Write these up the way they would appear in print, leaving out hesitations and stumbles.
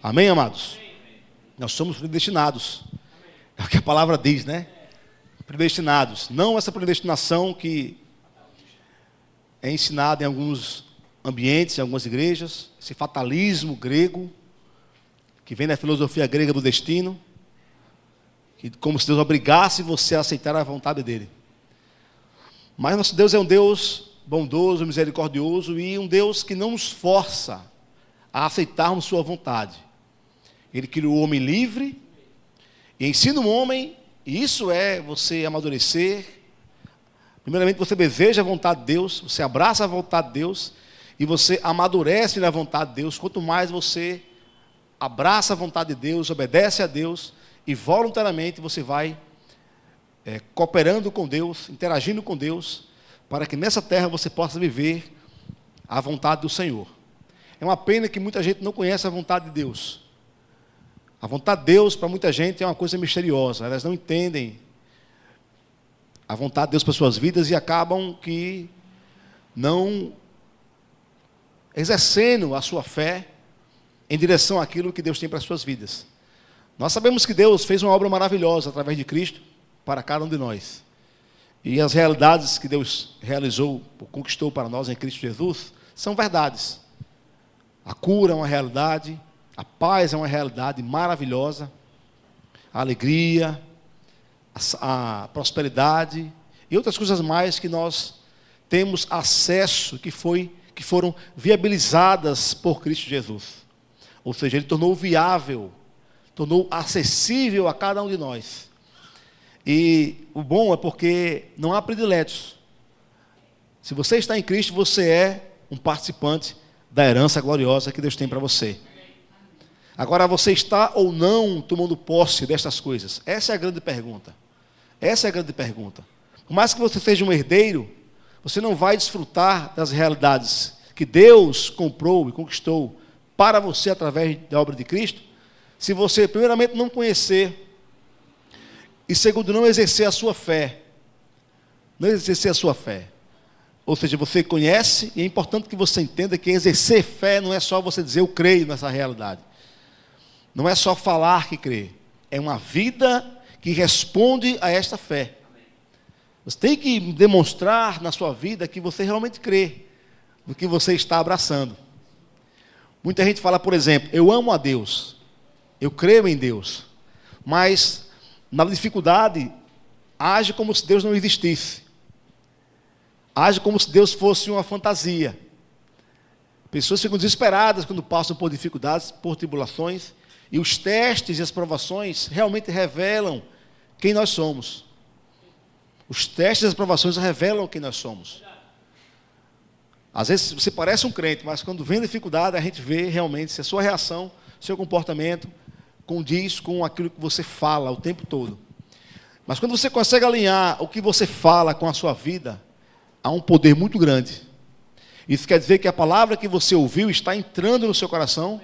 Amém, amados? Nós somos predestinados. É o que a palavra diz, né? Predestinados. Não essa predestinação que é ensinada em alguns ambientes, em algumas igrejas, esse fatalismo grego, que vem da filosofia grega do destino, que como se Deus obrigasse você a aceitar a vontade dele. Mas nosso Deus é um Deus bondoso, misericordioso e um Deus que não nos força a aceitarmos sua vontade. Ele criou o homem livre e ensina o homem, e isso é você amadurecer. Primeiramente, você deseja a vontade de Deus, você abraça a vontade de Deus e você amadurece na vontade de Deus. Quanto mais você abraça a vontade de Deus, obedece a Deus e voluntariamente você vai cooperando com Deus, interagindo com Deus, para que nessa terra você possa viver a vontade do Senhor. É uma pena que muita gente não conhece a vontade de Deus. A vontade de Deus, para muita gente, é uma coisa misteriosa. Elas não entendem a vontade de Deus para suas vidas e acabam que não exercendo a sua fé em direção àquilo que Deus tem para as suas vidas. Nós sabemos que Deus fez uma obra maravilhosa através de Cristo para cada um de nós. E as realidades que Deus realizou, conquistou para nós em Cristo Jesus, são verdades. A cura é uma realidade, a paz é uma realidade maravilhosa, a alegria, a prosperidade e outras coisas mais que nós temos acesso, que foram viabilizadas por Cristo Jesus. Ou seja, Ele tornou viável, tornou acessível a cada um de nós. E o bom é porque não há prediletos. Se você está em Cristo, você é um participante da herança gloriosa que Deus tem para você. Agora, você está ou não tomando posse destas coisas? Essa é a grande pergunta. Essa é a grande pergunta. Por mais que você seja um herdeiro, você não vai desfrutar das realidades que Deus comprou e conquistou para você através da obra de Cristo, se você, primeiramente, não conhecer e, segundo, não exercer a sua fé. Não exercer a sua fé. Ou seja, você conhece, e é importante que você entenda que exercer fé não é só você dizer eu creio nessa realidade. Não é só falar que crê. É uma vida que responde a esta fé. Você tem que demonstrar na sua vida que você realmente crê no que você está abraçando. Muita gente fala, por exemplo, eu amo a Deus, eu creio em Deus, mas na dificuldade age como se Deus não existisse. Age como se Deus fosse uma fantasia. Pessoas ficam desesperadas quando passam por dificuldades, por tribulações, e os testes e as provações realmente revelam quem nós somos. Os testes e as provações revelam quem nós somos. Às vezes você parece um crente, mas quando vem a dificuldade, a gente vê realmente se a sua reação, seu comportamento condiz com aquilo que você fala o tempo todo. Mas quando você consegue alinhar o que você fala com a sua vida, há um poder muito grande. Isso quer dizer que a palavra que você ouviu está entrando no seu coração,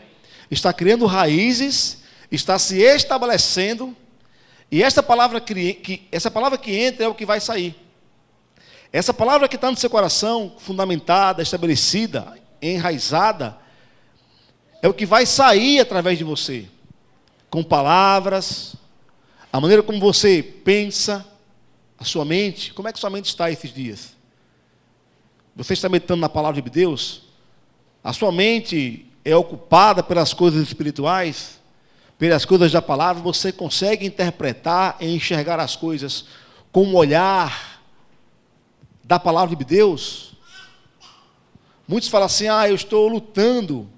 está criando raízes, está se estabelecendo, e essa palavra que entra é o que vai sair. Essa palavra que está no seu coração, fundamentada, estabelecida, enraizada, é o que vai sair através de você. Com palavras, a maneira como você pensa, a sua mente. Como é que sua mente está esses dias? Você está meditando na palavra de Deus? A sua mente é ocupada pelas coisas espirituais, pelas coisas da palavra? Você consegue interpretar e enxergar as coisas com um olhar da palavra de Deus? Muitos falam assim, eu estou lutando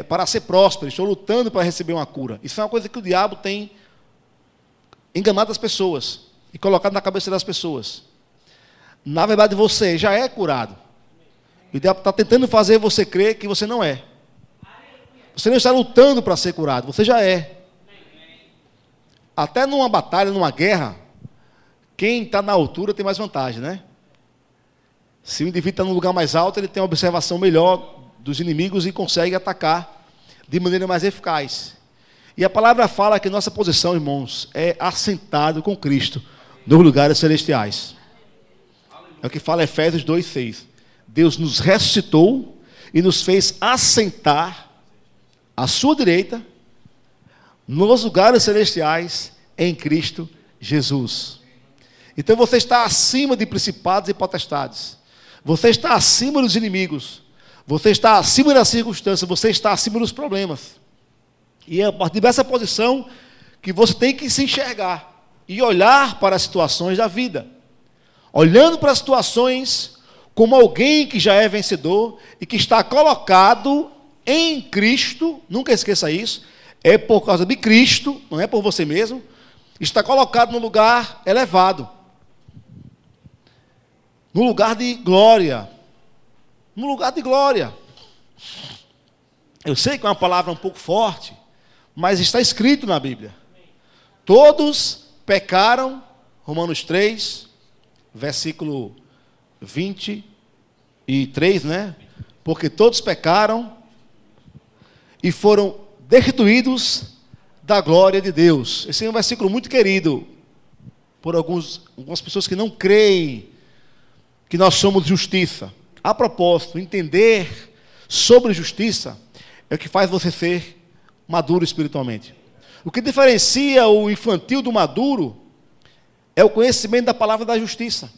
para ser próspero, estou lutando para receber uma cura. Isso é uma coisa que o diabo tem enganado as pessoas e colocado na cabeça das pessoas. Na verdade, você já é curado. O diabo está tentando fazer você crer que você não é. Você não está lutando para ser curado, você já é. Até numa batalha, numa guerra, quem está na altura tem mais vantagem, né? Se o indivíduo está num lugar mais alto, ele tem uma observação melhor dos inimigos e consegue atacar de maneira mais eficaz. E a palavra fala que nossa posição, irmãos, é assentado com Cristo nos lugares celestiais. É o que fala Efésios 2:6. Deus nos ressuscitou e nos fez assentar à sua direita, nos lugares celestiais, em Cristo Jesus. Então você está acima de principados e potestades. Você está acima dos inimigos. Você está acima das circunstâncias. Você está acima dos problemas. E é a partir dessa posição que você tem que se enxergar e olhar para as situações da vida. Olhando para as situações como alguém que já é vencedor e que está colocado em Cristo. Nunca esqueça isso. É por causa de Cristo, não é por você mesmo. Está colocado no lugar elevado. No lugar de glória. No lugar de glória. Eu sei que é uma palavra um pouco forte, mas está escrito na Bíblia. Todos pecaram, Romanos 3, versículo 23, né? Porque todos pecaram e foram destituídos da glória de Deus. Esse é um versículo muito querido por algumas pessoas que não creem que nós somos justiça. A propósito, entender sobre justiça é o que faz você ser maduro espiritualmente. O que diferencia o infantil do maduro é o conhecimento da palavra da justiça.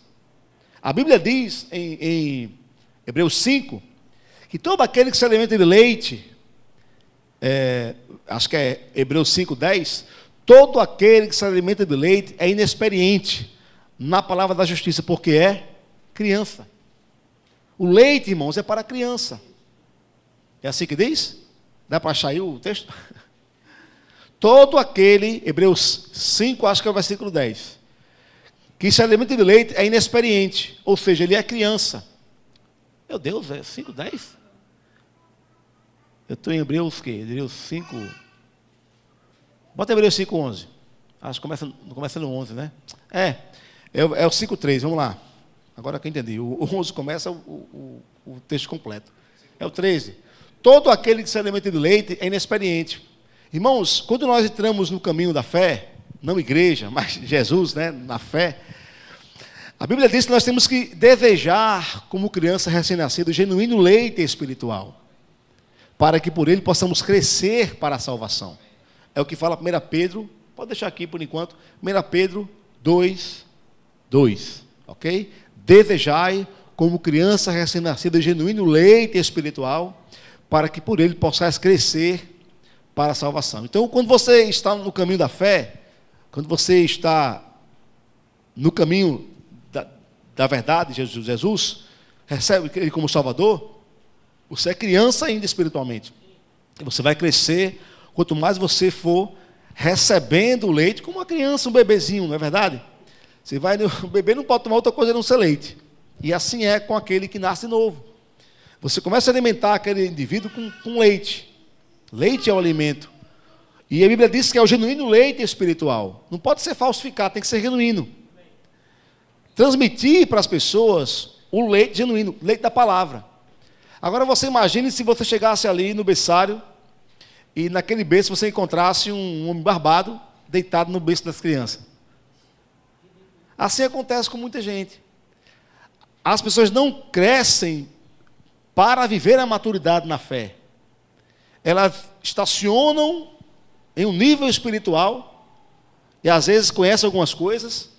A Bíblia diz em Hebreus 5 que todo aquele que se alimenta de leite, acho que é Hebreus 5:10, todo aquele que se alimenta de leite é inexperiente na palavra da justiça, porque é criança. O leite, irmãos, é para a criança. É assim que diz? Dá para achar aí o texto? Todo aquele, Hebreus 5, acho que é o versículo 10, que se alimenta de leite é inexperiente, ou seja, ele é criança. Meu Deus, é 5:10? Eu estou em Hebreus, que? Hebreus 5. Bota Hebreus 5:11. Acho que começa no 11, né? É o 5:3, vamos lá. Agora que eu entendi. O 11 começa o texto completo. É o 13. Todo aquele que se alimenta de leite é inexperiente. Irmãos, quando nós entramos no caminho da fé, não igreja, mas Jesus, né, na fé, a Bíblia diz que nós temos que desejar, como criança recém-nascida, o genuíno leite espiritual, para que por ele possamos crescer para a salvação. É o que fala 1 Pedro, pode deixar aqui por enquanto, 1 Pedro 2:2, ok? Desejai, como criança recém-nascida, genuíno leite espiritual, para que por ele possais crescer para a salvação. Então, quando você está no caminho da fé, quando você está no caminho da verdade, Jesus recebe ele como Salvador, você é criança ainda espiritualmente. E você vai crescer, quanto mais você for recebendo o leite, como uma criança, um bebezinho, não é verdade? O bebê não pode tomar outra coisa a não ser leite. E assim é com aquele que nasce novo. Você começa a alimentar aquele indivíduo com leite. Leite é o alimento. E a Bíblia diz que é o genuíno leite espiritual. Não pode ser falsificado, tem que ser genuíno. Transmitir para as pessoas o leite genuíno, leite da palavra. Agora você imagine se você chegasse ali no berçário e naquele berço você encontrasse um homem barbado deitado no berço das crianças. Assim acontece com muita gente. As pessoas não crescem para viver a maturidade na fé. Elas estacionam em um nível espiritual e às vezes conhecem algumas coisas,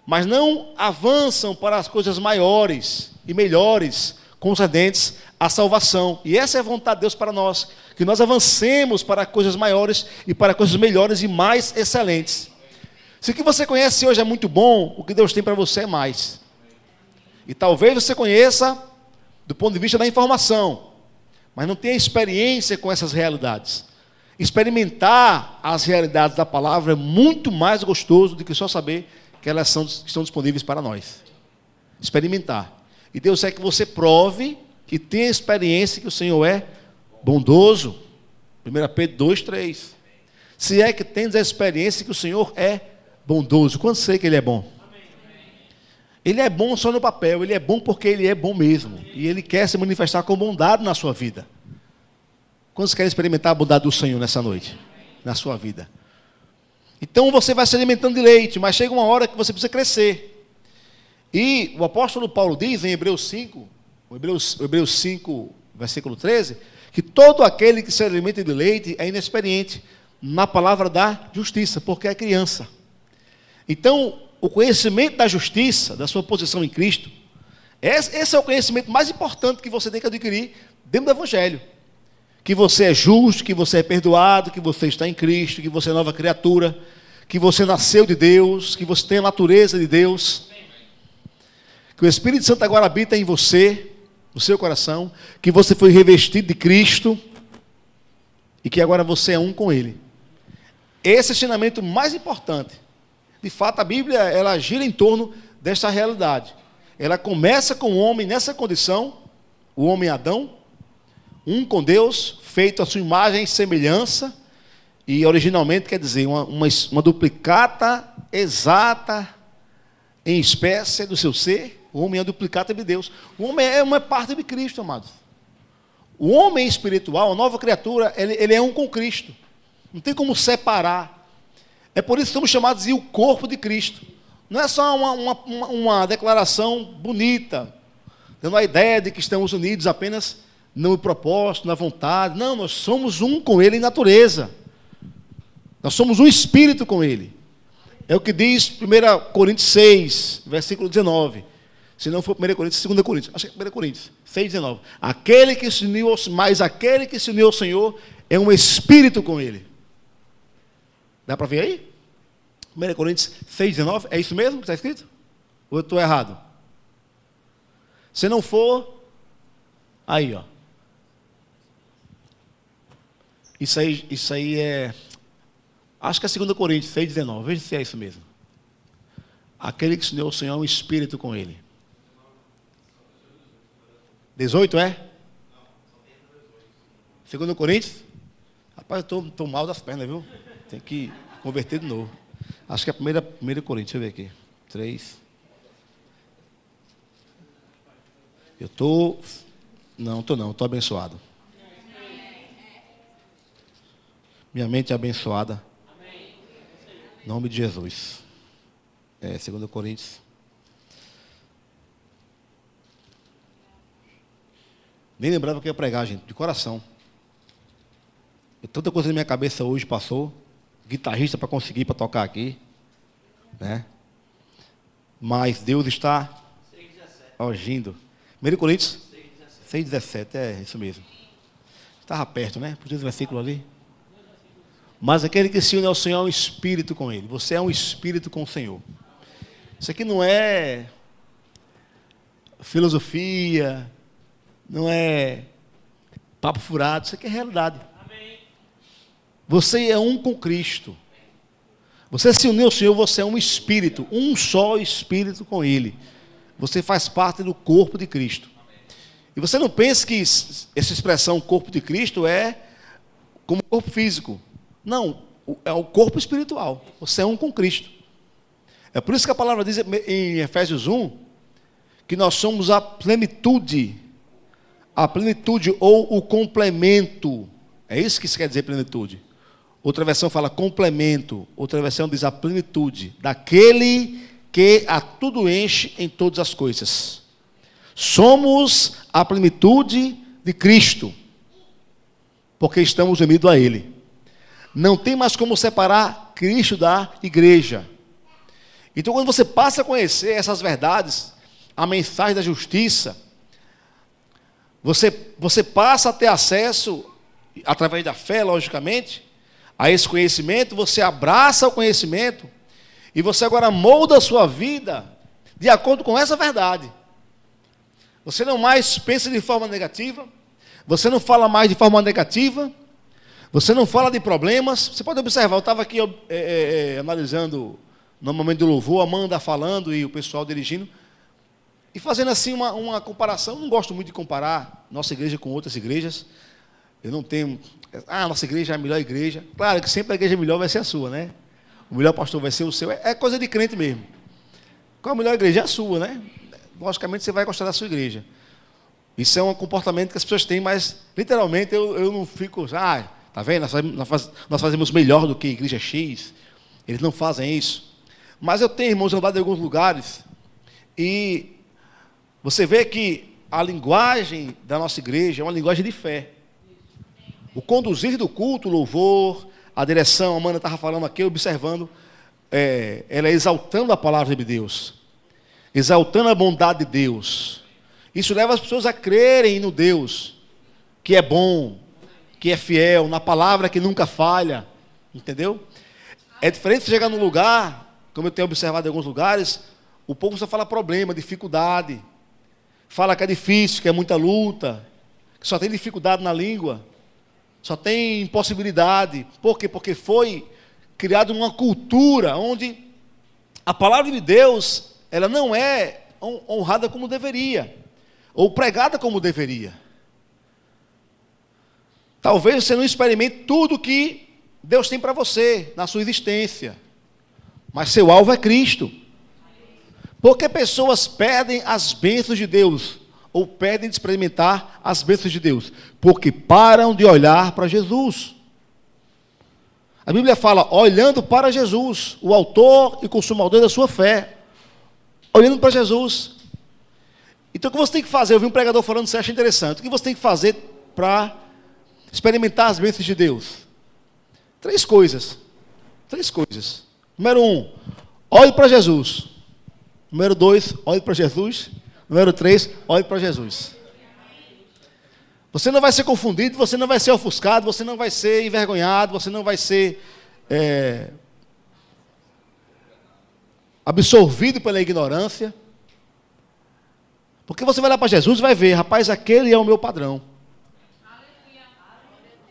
mas não avançam para as coisas maiores e melhores concedentes à salvação. E essa é a vontade de Deus para nós, que nós avancemos para coisas maiores e para coisas melhores e mais excelentes. Se o que você conhece hoje é muito bom, o que Deus tem para você é mais. E talvez você conheça do ponto de vista da informação, mas não tenha experiência com essas realidades. Experimentar as realidades da palavra é muito mais gostoso do que só saber que elas estão disponíveis para nós. Experimentar. E Deus quer que você prove, que tenha experiência que o Senhor é bondoso. 1 Pedro 2:3. Se é que tens a experiência que o Senhor é bondoso. Quando sei que Ele é bom? Ele é bom só no papel, Ele é bom porque Ele é bom mesmo. E Ele quer se manifestar com bondade na sua vida. Quantos querem experimentar a bondade do Senhor nessa noite? Na sua vida. Então você vai se alimentando de leite, mas chega uma hora que você precisa crescer. E o apóstolo Paulo diz em Hebreus 5, versículo 13, que todo aquele que se alimenta de leite é inexperiente na palavra da justiça, porque é criança. Então, o conhecimento da justiça, da sua posição em Cristo, esse é o conhecimento mais importante que você tem que adquirir dentro do Evangelho. Que você é justo, que você é perdoado, que você está em Cristo, que você é nova criatura, que você nasceu de Deus, que você tem a natureza de Deus, que o Espírito Santo agora habita em você, no seu coração, que você foi revestido de Cristo e que agora você é um com Ele. Esse é o ensinamento mais importante. De fato, a Bíblia, ela gira em torno desta realidade. Ela começa com o homem nessa condição, o homem Adão, um com Deus, feito à sua imagem e semelhança, e originalmente quer dizer uma duplicata exata em espécie do seu ser. O homem é a duplicata de Deus. O homem é uma parte de Cristo, amados. O homem espiritual, a nova criatura, ele é um com Cristo. Não tem como separar. É por isso que somos chamados de o corpo de Cristo. Não é só uma declaração bonita, dando a ideia de que estamos unidos apenas no propósito, na vontade. Não, nós somos um com Ele em natureza. Nós somos um espírito com Ele. É o que diz 1 Coríntios 6, versículo 19. Se não for 1 Coríntios, 2 Coríntios. Acho que é 1 Coríntios 6, 19. Aquele que se uniu ao Senhor é um espírito com Ele. Dá para ver aí? 1 Coríntios 6, 19. É isso mesmo que está escrito? Ou eu estou errado? Se não for, aí, ó. Isso aí é... Acho que é 2 Coríntios 6, 19. Veja se é isso mesmo. Aquele que se uniu ao Senhor é um espírito com Ele. 18 é? 2 Coríntios? Rapaz, eu estou mal das pernas, viu? Tem que converter de novo. Acho que é 1 Coríntios, deixa eu ver aqui. 3. Eu estou... Não, estou abençoado. Minha mente é abençoada. Em nome de Jesus. 2 Coríntios. Nem lembrava que ia pregar, gente, de coração. Tanta coisa na minha cabeça hoje passou. Guitarrista para conseguir, para tocar aqui. Né? Mas Deus está agindo. 1 Coríntios 6,17, é isso mesmo. Estava perto, né? Por esse versículo ali. Mas aquele que se une ao Senhor é um espírito com Ele. Você é um espírito com o Senhor. Isso aqui não é filosofia, não é papo furado, isso aqui é realidade. Você é um com Cristo. Você se uniu ao Senhor, você é um espírito, um só espírito com Ele. Você faz parte do corpo de Cristo. E você não pense que essa expressão corpo de Cristo é como corpo físico. Não, é o corpo espiritual. Você é um com Cristo. É por isso que a palavra diz em Efésios 1 que nós somos a plenitude ou o complemento. É isso que isso quer dizer, plenitude. Outra versão fala complemento, outra versão diz a plenitude daquele que a tudo enche em todas as coisas. Somos a plenitude de Cristo, porque estamos unidos a Ele. Não tem mais como separar Cristo da igreja. Então, quando você passa a conhecer essas verdades, a mensagem da justiça, você passa a ter acesso, através da fé, logicamente, a esse conhecimento, você abraça o conhecimento, e você agora molda a sua vida de acordo com essa verdade. Você não mais pensa de forma negativa, você não fala mais de forma negativa, você não fala de problemas. Você pode observar, eu estava aqui analisando no momento do louvor, a Amanda falando e o pessoal dirigindo, e fazendo assim uma comparação. Eu não gosto muito de comparar nossa igreja com outras igrejas. Eu não tenho... nossa igreja é a melhor igreja. Claro que sempre a igreja melhor vai ser a sua, né? O melhor pastor vai ser o seu. É coisa de crente mesmo. Qual a melhor igreja? É a sua, né? Logicamente você vai gostar da sua igreja. Isso é um comportamento que as pessoas têm, mas literalmente eu não fico... Tá vendo? Nós fazemos melhor do que a igreja X. Eles não fazem isso. Mas eu tenho, irmãos, andado em alguns lugares e você vê que a linguagem da nossa igreja é uma linguagem de fé. O conduzir do culto, o louvor, a direção, a Amanda estava falando aqui, observando, ela exaltando a palavra de Deus, exaltando a bondade de Deus. Isso leva as pessoas a crerem no Deus que é bom, que é fiel, na palavra que nunca falha, entendeu? É diferente de chegar num lugar, como eu tenho observado em alguns lugares, o povo só fala problema, dificuldade, fala que é difícil, que é muita luta, que só tem dificuldade na língua, só tem impossibilidade. Por quê? Porque foi criado uma cultura onde a palavra de Deus, ela não é honrada como deveria, ou pregada como deveria. Talvez você não experimente tudo que Deus tem para você, na sua existência, mas seu alvo é Cristo. Porque pessoas perdem as bênçãos de Deus, ou perdem de experimentar as bênçãos de Deus, porque param de olhar para Jesus. A Bíblia fala, olhando para Jesus, o autor e consumador da sua fé, olhando para Jesus. Então o que você tem que fazer? Eu vi um pregador falando, você acha interessante, o que você tem que fazer para experimentar as bênçãos de Deus? Três coisas. Número 1, olhe para Jesus. Número 2, olhe para Jesus. Número 3, olhe para Jesus. Você não vai ser confundido, você não vai ser ofuscado, você não vai ser envergonhado, você não vai ser absorvido pela ignorância. Porque você vai lá para Jesus e vai ver, rapaz, aquele é o meu padrão.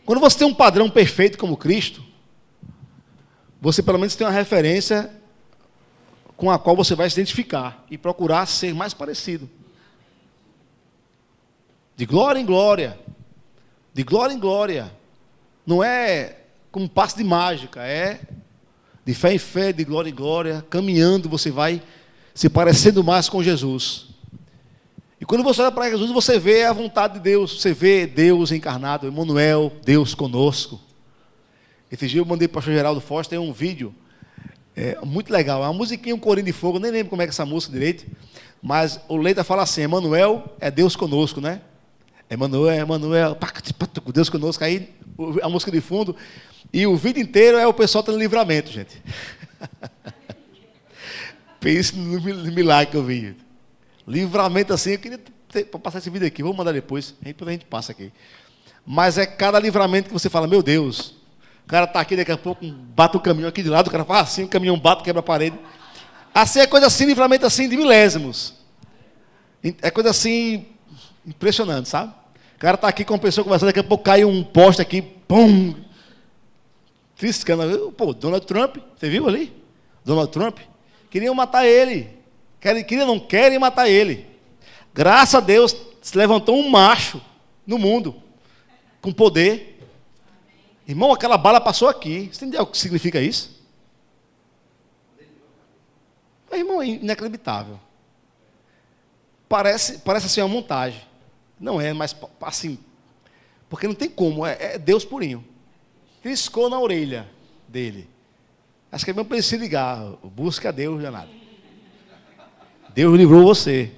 Quando você tem um padrão perfeito como Cristo, você pelo menos tem uma referência com a qual você vai se identificar e procurar ser mais parecido. De glória em glória. De glória em glória. Não é como um passe de mágica, é de fé em fé, de glória em glória, caminhando, você vai se parecendo mais com Jesus. E quando você olha para Jesus, você vê a vontade de Deus, você vê Deus encarnado, Emmanuel, Deus conosco. Esse dia eu mandei para o pastor Geraldo Foster, tem um vídeo muito legal, é uma musiquinha, um corinho de fogo, nem lembro como é que é essa música direito, mas o letra fala assim, Emmanuel é Deus conosco, né? Emmanuel, Deus conosco, aí a música de fundo, e o vídeo inteiro é o pessoal tendo livramento, gente. Pense no milagre que eu vi. Livramento assim, eu queria passar esse vídeo aqui, vou mandar depois a gente passa aqui. Mas é cada livramento que você fala, meu Deus, o cara está aqui, daqui a pouco bate o caminhão aqui de lado, o cara faz assim, o caminhão bate, quebra a parede. Assim é coisa assim, livramento assim de milésimos. É coisa assim, impressionante, sabe? O cara está aqui com uma pessoa conversando, daqui a pouco cai um poste aqui, pum! Triscando. Pô, Donald Trump, você viu ali? Donald Trump, queriam matar ele. Não querem matar ele. Graças a Deus, se levantou um macho no mundo, com poder. Irmão, aquela bala passou aqui. Você entendeu o que significa isso? Irmão, é inacreditável. Parece assim uma montagem. Não é, mas assim, porque não tem como, é Deus purinho. Triscou na orelha dele. Acho que é mesmo para ele se ligar. Busca Deus, danado. Deus livrou você.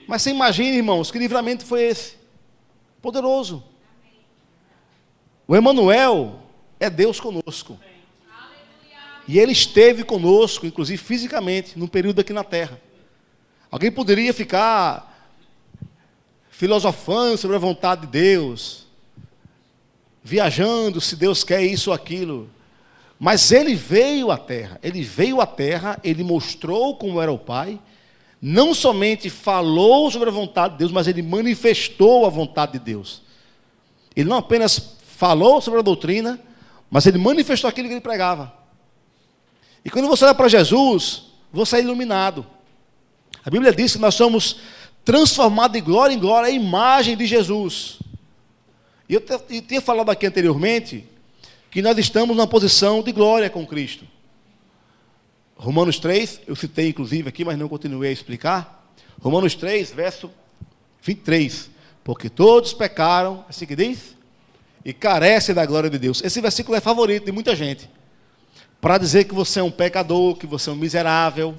Mas você imagina, irmãos, que livramento foi esse? Poderoso. O Emmanuel é Deus conosco. E Ele esteve conosco, inclusive fisicamente, num período aqui na Terra. Alguém poderia ficar filosofando sobre a vontade de Deus, viajando se Deus quer isso ou aquilo. Mas Ele veio à Terra, Ele mostrou como era o Pai, não somente falou sobre a vontade de Deus, mas Ele manifestou a vontade de Deus. Ele não apenas falou sobre a doutrina, mas Ele manifestou aquilo que Ele pregava. E quando você olha para Jesus, você é iluminado. A Bíblia diz que nós somos transformados de glória em glória à imagem de Jesus. E eu tinha falado aqui anteriormente que nós estamos numa posição de glória com Cristo. Romanos 3, eu citei inclusive aqui, mas não continuei a explicar. Romanos 3, verso 23. Porque todos pecaram, assim que diz, e carecem da glória de Deus. Esse versículo é favorito de muita gente, para dizer que você é um pecador, que você é um miserável,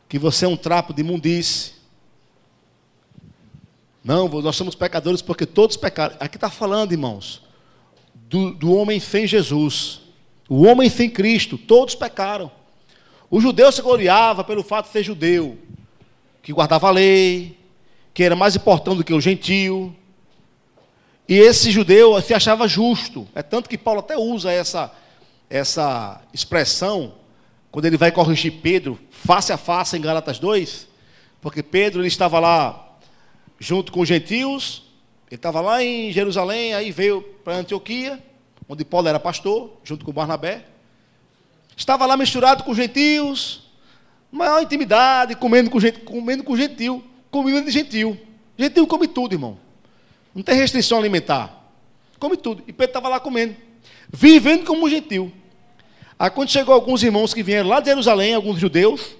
que você é um trapo de imundície. Não, nós somos pecadores porque todos pecaram. Aqui está falando, irmãos, do homem sem Jesus. O homem sem Cristo, todos pecaram. O judeu se gloriava pelo fato de ser judeu, que guardava a lei, que era mais importante do que o gentio. E esse judeu se achava justo. É tanto que Paulo até usa essa expressão, quando ele vai corrigir Pedro, face a face em Gálatas 2, porque Pedro ele estava lá junto com os gentios, ele estava lá em Jerusalém, aí veio para Antioquia, onde Paulo era pastor, junto com Barnabé. Estava lá misturado com os gentios, maior intimidade, comendo com gentil, comida de gentil. Gentil come tudo, irmão. Não tem restrição alimentar. Come tudo. E Pedro estava lá comendo, vivendo como um gentil. Aí quando chegou alguns irmãos que vieram lá de Jerusalém, alguns judeus,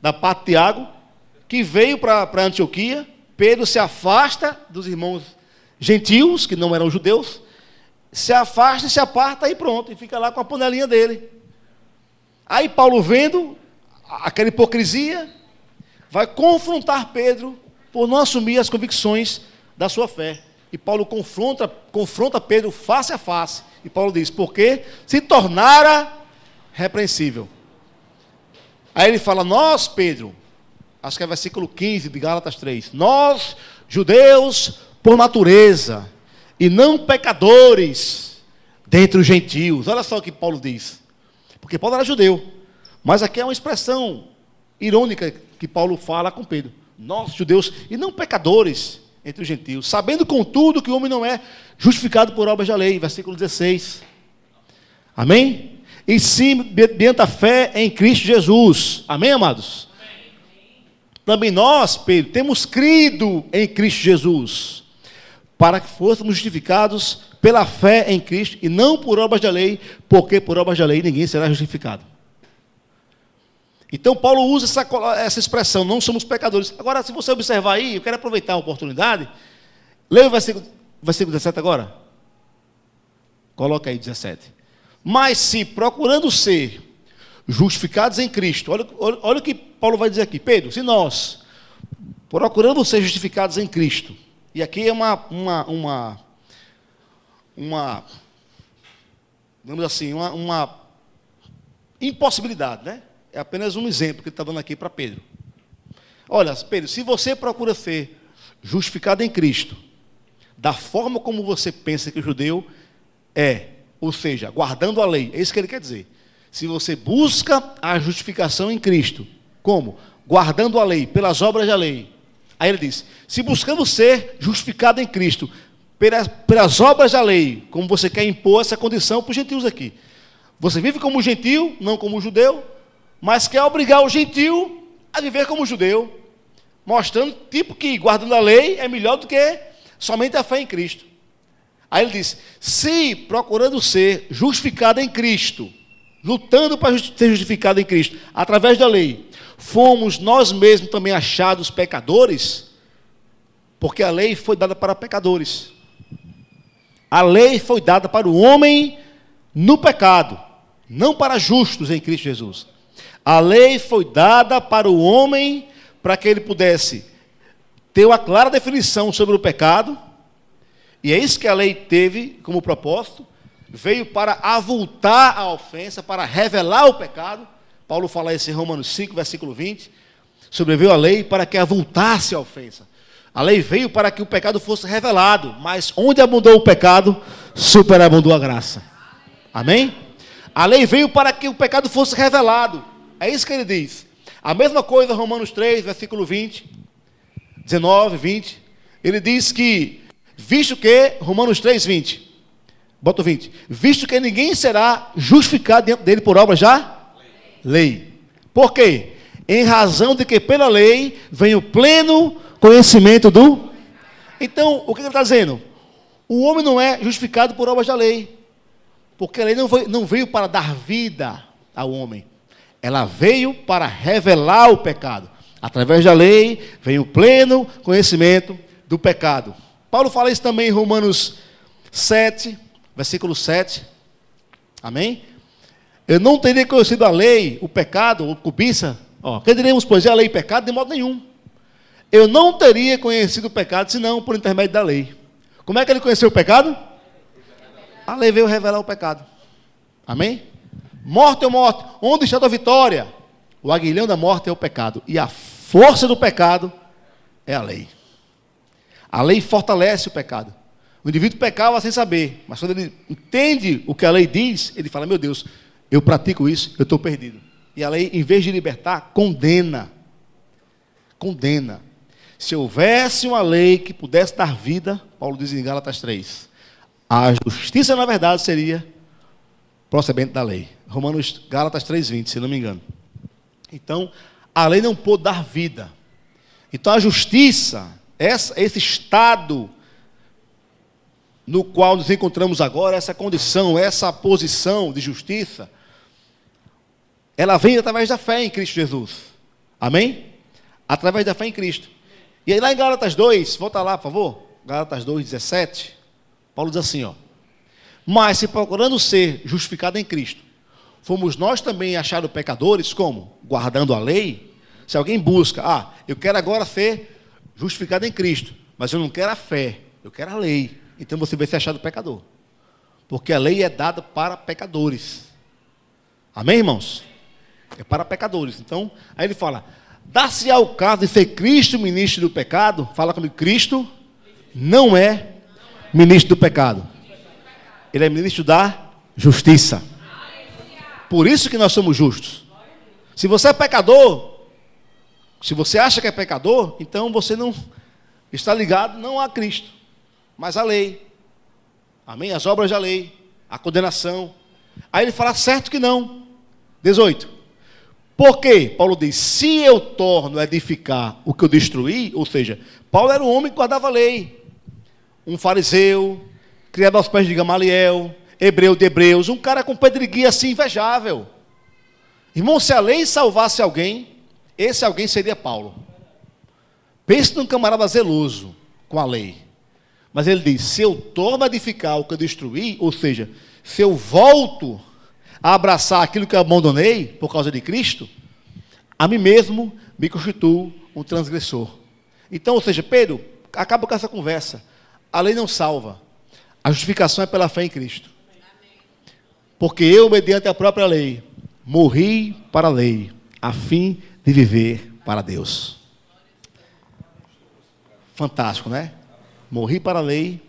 da parte de Tiago, que veio para Antioquia, Pedro se afasta dos irmãos gentios, que não eram judeus, se afasta e se aparta e pronto, e fica lá com a panelinha dele. Aí Paulo, vendo aquela hipocrisia, vai confrontar Pedro por não assumir as convicções da sua fé. E Paulo confronta Pedro face a face. E Paulo diz, porque se tornara repreensível. Aí ele fala, nós, Pedro, acho que é versículo 15 de Gálatas 3, nós, judeus, por natureza, e não pecadores, dentre os gentios. Olha só o que Paulo diz. Porque Paulo era judeu. Mas aqui é uma expressão irônica que Paulo fala com Pedro. Nós, judeus, e não pecadores entre os gentios, sabendo, contudo, que o homem não é justificado por obras da lei. Versículo 16. Amém? E sim, mediante a fé em Cristo Jesus. Amém, amados? Amém. Também nós, Pedro, temos crido em Cristo Jesus, para que fôssemos justificados pela fé em Cristo, e não por obras da lei, porque por obras da lei ninguém será justificado. Então Paulo usa essa expressão, não somos pecadores. Agora, se você observar aí, eu quero aproveitar a oportunidade, leia o versículo 17 agora. Coloca aí 17. Mas se procurando ser justificados em Cristo, olha o que Paulo vai dizer aqui, Pedro, se nós procurando ser justificados em Cristo, e aqui é uma vamos assim, uma impossibilidade, né? É apenas um exemplo que ele está dando aqui para Pedro. Olha, Pedro, se você procura ser justificado em Cristo, da forma como você pensa que o judeu é, ou seja, guardando a lei, é isso que ele quer dizer. Se você busca a justificação em Cristo, como? Guardando a lei, pelas obras da lei. Aí ele diz, se buscando ser justificado em Cristo, pelas obras da lei, como você quer impor essa condição para os gentios aqui. Você vive como gentio, não como judeu, mas quer obrigar o gentio a viver como judeu, mostrando tipo que guardando a lei é melhor do que somente a fé em Cristo. Aí ele diz, se procurando ser justificado em Cristo, lutando para ser justificado em Cristo, através da lei, fomos nós mesmos também achados pecadores, porque a lei foi dada para pecadores. A lei foi dada para o homem no pecado, não para justos em Cristo Jesus. A lei foi dada para o homem para que ele pudesse ter uma clara definição sobre o pecado, e é isso que a lei teve como propósito, veio para avultar a ofensa, para revelar o pecado. Paulo fala isso em Romanos 5, versículo 20, sobreveio a lei para que avultasse a ofensa. A lei veio para que o pecado fosse revelado, mas onde abundou o pecado, superabundou a graça. Amém? A lei veio para que o pecado fosse revelado. É isso que ele diz. A mesma coisa, Romanos 3, versículo 20, 19, 20. Ele diz que, visto que, Romanos 3, 20. Bota o 20. Visto que ninguém será justificado diante dele por obras da lei. Por quê? Em razão de que pela lei vem o pleno conhecimento do... Então, o que ele está dizendo? O homem não é justificado por obras da lei. Porque a lei não veio para dar vida ao homem. Ela veio para revelar o pecado. Através da lei vem o pleno conhecimento do pecado. Paulo fala isso também em Romanos 7, versículo 7. Amém? Eu não teria conhecido a lei, o pecado, ou cobiça. Que diremos, pois, é a lei pecado? De modo nenhum. eu não teria conhecido o pecado senão por intermédio da lei. Como é que ele conheceu o pecado? A lei veio revelar o pecado. Amém? Morte ou morte, onde está a tua vitória? O aguilhão da morte é o pecado. E a força do pecado é a lei. A lei fortalece o pecado. O indivíduo pecava sem saber, mas quando ele entende o que a lei diz, ele fala, meu Deus, eu pratico isso, eu estou perdido. E a lei, em vez de libertar, condena. Condena. Se houvesse uma lei que pudesse dar vida, Paulo diz em Gálatas 3, a justiça, na verdade, seria procedente da lei. Gálatas 3:20, se não me engano. Então, a lei não pôde dar vida. Então, a justiça, esse estado no qual nos encontramos agora, essa condição, essa posição de justiça, ela vem através da fé em Cristo Jesus. Amém? Através da fé em Cristo. E aí lá em Gálatas 2, volta lá, por favor. Gálatas 2:17. Paulo diz assim, ó. Mas se procurando ser justificado em Cristo, fomos nós também achados pecadores, como? Guardando a lei. Se alguém busca, eu quero agora ser justificado em Cristo, mas eu não quero a fé, eu quero a lei. Então você vai ser achado pecador. Porque a lei é dada para pecadores. Amém, irmãos? É para pecadores. Então, aí ele fala, dá-se ao caso de ser Cristo ministro do pecado? Fala comigo, Cristo não é ministro do pecado. Ele é ministro da justiça. Por isso que nós somos justos. Se você é pecador, se você acha que é pecador, então você não está ligado não a Cristo, mas à lei. Amém? As obras da lei, a condenação. Aí ele fala certo que não. 18. Porque, Paulo diz, se eu torno a edificar o que eu destruí, ou seja, Paulo era um homem que guardava a lei, um fariseu, criado aos pés de Gamaliel, hebreu de hebreus, um cara com pedreguia assim invejável. Irmão, se a lei salvasse alguém, esse alguém seria Paulo. Pense num camarada zeloso com a lei. Mas ele diz, se eu torno a edificar o que eu destruí, ou seja, se eu volto a abraçar aquilo que eu abandonei por causa de Cristo, a mim mesmo me constituo um transgressor. Então, ou seja, Pedro, acaba com essa conversa. A lei não salva. A justificação é pela fé em Cristo. Porque eu, mediante a própria lei, morri para a lei, a fim de viver para Deus. Fantástico, né? Morri para a lei,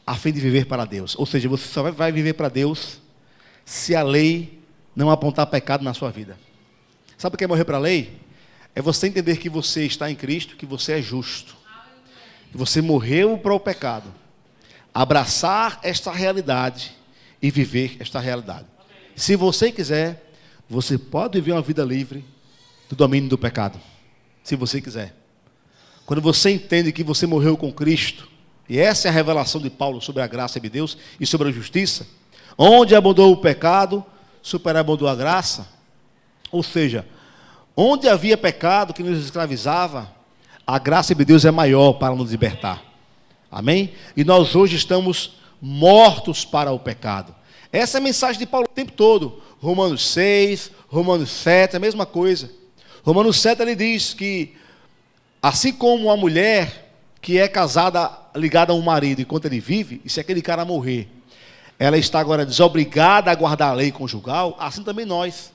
a fim de viver para Deus. Ou seja, você só vai viver para Deus se a lei não apontar pecado na sua vida. Sabe o que é morrer para a lei? É você entender que você está em Cristo, que você é justo. Que você morreu para o pecado. Abraçar esta realidade e viver esta realidade. Se você quiser, você pode viver uma vida livre do domínio do pecado. Se você quiser. Quando você entende que você morreu com Cristo, e essa é a revelação de Paulo sobre a graça de Deus e sobre a justiça, onde abundou o pecado, superabundou a graça. Ou seja, onde havia pecado que nos escravizava, a graça de Deus é maior para nos libertar. Amém? E nós hoje estamos mortos para o pecado. Essa é a mensagem de Paulo o tempo todo. Romanos 6, Romanos 7, a mesma coisa. Romanos 7 ele diz que, assim como uma mulher que é casada, ligada a um marido enquanto ele vive, e se aquele cara morrer, ela está agora desobrigada a guardar a lei conjugal, assim também nós.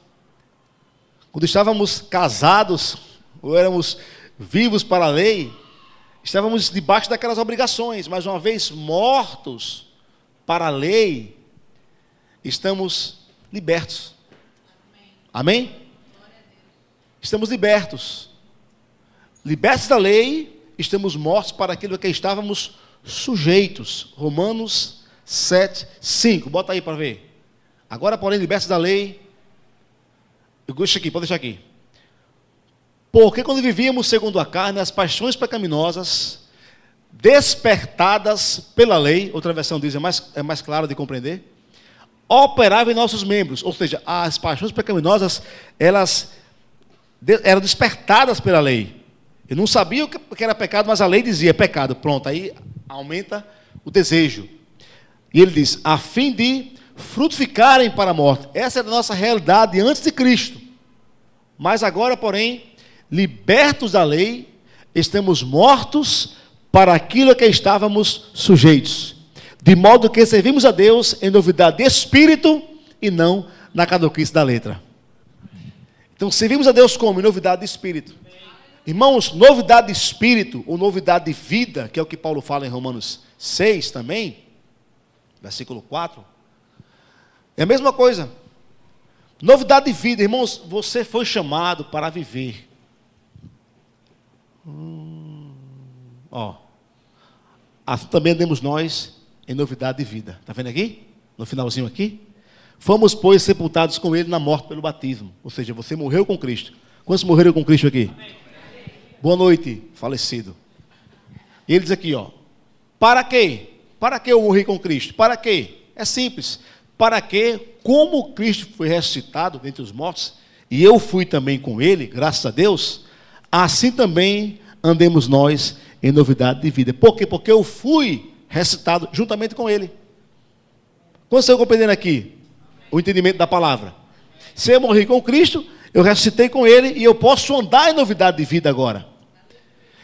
Quando estávamos casados, ou éramos vivos para a lei, estávamos debaixo daquelas obrigações, mas uma vez mortos para a lei, estamos libertos. Amém? Estamos libertos. Libertos da lei, estamos mortos para aquilo a que estávamos sujeitos. Romanos 7, 5. Bota aí para ver. Agora, porém, libertos da lei. Deixa aqui, pode deixar aqui. Porque quando vivíamos segundo a carne, as paixões pecaminosas, despertadas pela lei, outra versão diz, é mais clara de compreender, operavam em nossos membros. Ou seja, as paixões pecaminosas, elas eram despertadas pela lei. Eu não sabia o que era pecado, mas a lei dizia pecado. Pronto, aí aumenta o desejo. E ele diz, a fim de frutificarem para a morte. Essa era a nossa realidade antes de Cristo. Mas agora, porém, libertos da lei, estamos mortos para aquilo a que estávamos sujeitos, de modo que servimos a Deus em novidade de espírito e não na caduquice da letra. Então, servimos a Deus como? Em novidade de espírito. Irmãos, novidade de espírito, ou novidade de vida, que é o que Paulo fala em Romanos 6 também, versículo 4, é a mesma coisa. Novidade de vida, irmãos, você foi chamado para viver. Assim também andemos nós em novidade de vida. Está vendo aqui? No finalzinho aqui? Fomos, pois, sepultados com ele na morte pelo batismo. Ou seja, você morreu com Cristo. Quantos morreram com Cristo aqui? Amém. Boa noite, falecido. E ele diz aqui, para quê? Para que eu morri com Cristo? Para quê? É simples. Para que, como Cristo foi ressuscitado dentre os mortos, e eu fui também com ele, graças a Deus, assim também andemos nós em novidade de vida. Por quê? Porque eu fui ressuscitado juntamente com ele. Quando você está compreendendo aqui o entendimento da palavra? Se eu morri com Cristo, eu ressuscitei com ele e eu posso andar em novidade de vida agora.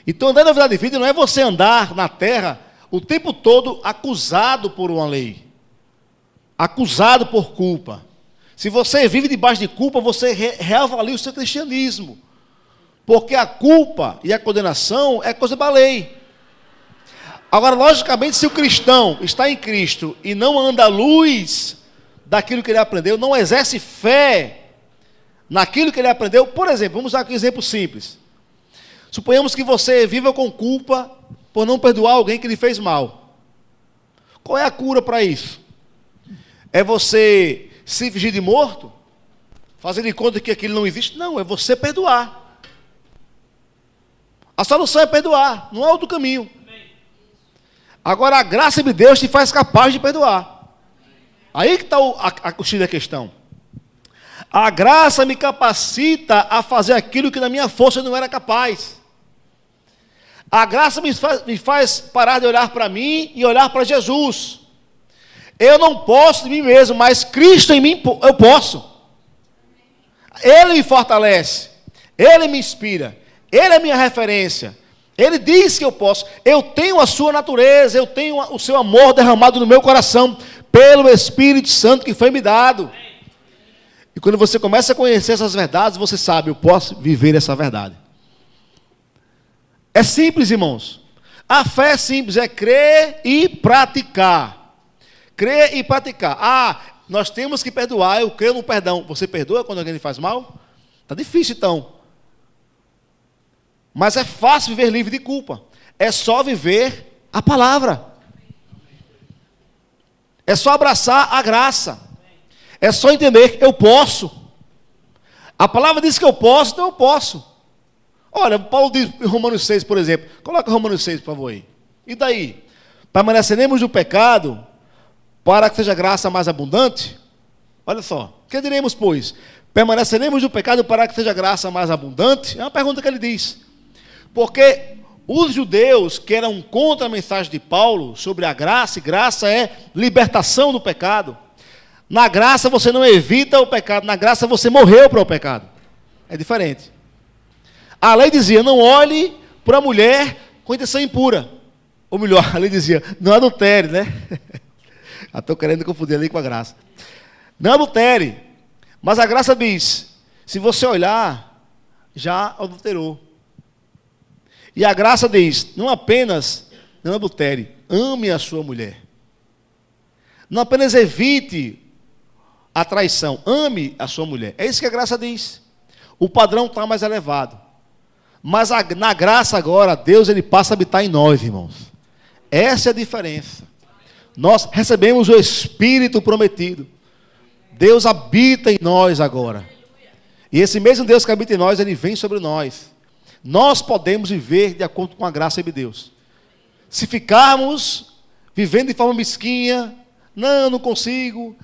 Então, andar em novidade de vida não é você andar na terra o tempo todo acusado por uma lei, acusado por culpa. Se você vive debaixo de culpa, você reavalia o seu cristianismo. Porque a culpa e a condenação é coisa da lei. Agora, logicamente, se o cristão está em Cristo e não anda à luz daquilo que ele aprendeu, não exerce fé naquilo que ele aprendeu, por exemplo, vamos usar aqui um exemplo simples. Suponhamos que você viva com culpa por não perdoar alguém que lhe fez mal. Qual é a cura para isso? É você se fingir de morto? Fazer de conta que aquilo não existe? Não, é você perdoar. A solução é perdoar, não é outro caminho. Agora, a graça de Deus te faz capaz de perdoar. Aí que está o X da questão. A graça me capacita a fazer aquilo que na minha força eu não era capaz. A graça me faz parar de olhar para mim e olhar para Jesus. Eu não posso de mim mesmo, mas Cristo em mim eu posso. Ele me fortalece, Ele me inspira, Ele é minha referência. Ele diz que eu posso. Eu tenho a sua natureza, eu tenho o seu amor derramado no meu coração pelo Espírito Santo que foi me dado. E quando você começa a conhecer essas verdades, você sabe, eu posso viver essa verdade. É simples, irmãos. A fé é simples, é crer e praticar. Crer e praticar. Nós temos que perdoar, eu creio no perdão. Você perdoa quando alguém lhe faz mal? Está difícil então. Mas é fácil viver livre de culpa. É só viver a palavra. É só abraçar a graça. É só entender que eu posso. A palavra diz que eu posso, então eu posso. Olha, Paulo diz em Romanos 6, por exemplo. Coloca Romanos 6, por favor, aí. E daí? Permaneceremos no pecado para que seja graça mais abundante? Olha só. O que diremos, pois? Permaneceremos no pecado para que seja graça mais abundante? É uma pergunta que ele diz. Porque os judeus que eram contra a mensagem de Paulo sobre a graça, e graça é libertação do pecado. Na graça você não evita o pecado, na graça você morreu para o pecado. É diferente. A lei dizia, não olhe para a mulher com intenção impura. Ou melhor, a lei dizia, não adultere, né? Estou querendo confundir a lei com a graça. Não adultere. Mas a graça diz, se você olhar, já adulterou. E a graça diz, não apenas não adultere, ame a sua mulher. Não apenas evite a traição, ame a sua mulher. É isso que a graça diz. O padrão está mais elevado. Mas na graça agora, Deus ele passa a habitar em nós, irmãos. Essa é a diferença. Nós recebemos o Espírito prometido. Deus habita em nós agora. E esse mesmo Deus que habita em nós, ele vem sobre nós. Nós podemos viver de acordo com a graça de Deus. Se ficarmos vivendo de forma mesquinha, não consigo